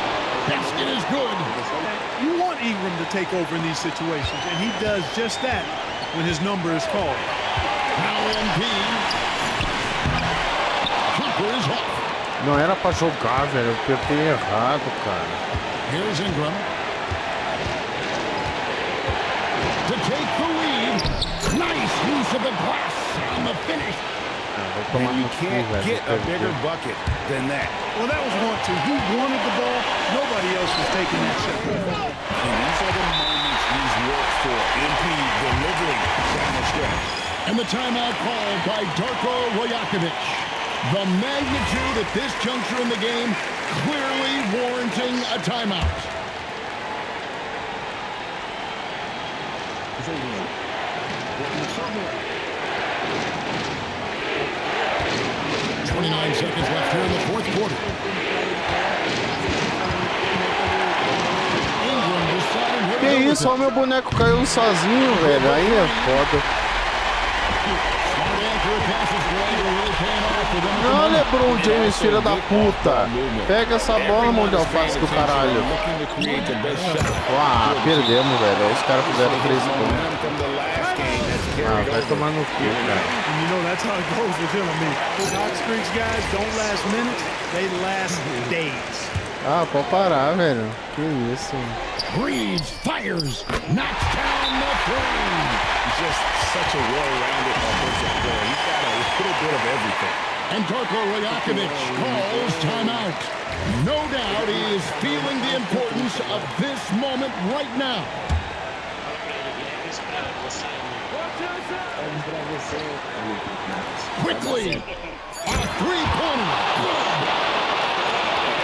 Basket is good. You want Ingram to take over in these situations, and he does just that when his number is called. Now MP. Jumper is off. Não era pra jogar, velho. Eu apertei errado, cara. Here's Ingram. To take the lead. Nice use of the glass on the finish. And you can't get a bigger bucket than that. Well, that was 1-2. He wanted the ball. Nobody else was taking that shot. And these are the moments he's worked for. MP delivering down the stretch. And the timeout called by Darko Rajakovic. The magnitude at this juncture in the game clearly warranting a timeout. 29 seconds left here in the fourth quarter. Que isso, ó, meu boneco caiu sozinho, velho. Aí é foda. Não, LeBron James, filha da puta. Pega essa bola, mão de alface do caralho. Ah, perdemos, velho. Os caras fizeram 3 pontos. Ah, vai tomar no cu, cara. And you know that's how it goes with him. I mean, those hot streaks, guys, don't last minutes, they last days. Ah, pode parar, velho. Que isso. Reeves fires, knocks down the three. Just such a well-rounded offensive player. He's got a little bit of everything. And Darko Rajakovic calls timeout. No doubt he is feeling the importance of this moment right now. Quickly, a three-pointer.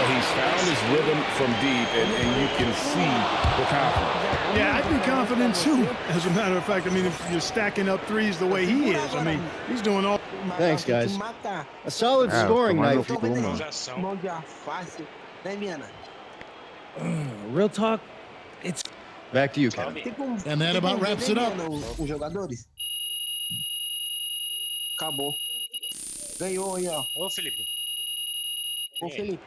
He's found his rhythm from deep, and you can see the confidence. Yeah, I'd be confident too. As a matter of fact, I mean, if you're stacking up threes the way he is, I mean, he's doing all. Thanks, guys. A solid scoring night for Rumo. Real talk, it's back to you, Kevin. And that about wraps it up. Acabou. Ganhou aí, ó. Ô, Felipe. Ô, Felipe.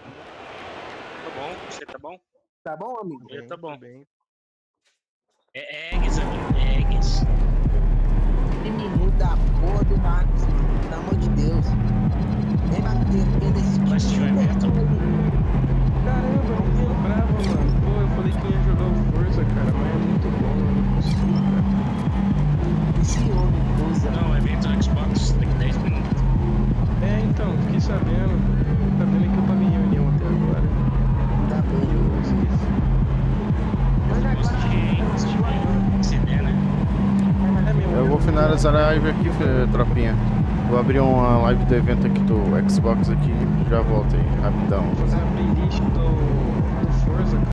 Tá bom? Você tá bom? Tá bom, amigo? Eu tá bom. É eggs, amigo. É eggs. Menino da porra do Marcos. Pelo amor de Deus. Nem bater desse Vai assistir o evento? Caramba, eu não lembrava, mano. Pô, eu falei que ia jogar o Forza, cara, mas é muito bom, eu não consigo, cara. Esse homem, Forza. Não, o evento no Xbox daqui 10 minutos. É, então, fiquei sabendo. Tá vendo que eu tava em reunião até agora. Tá bem. Eu esqueci. Mas agora... CD, né? Eu vou finalizar a live aqui, tropinha. Vou abrir uma live do evento aqui do Xbox aqui e já volto aí, rapidão. Vou fazer a playlist do Forza.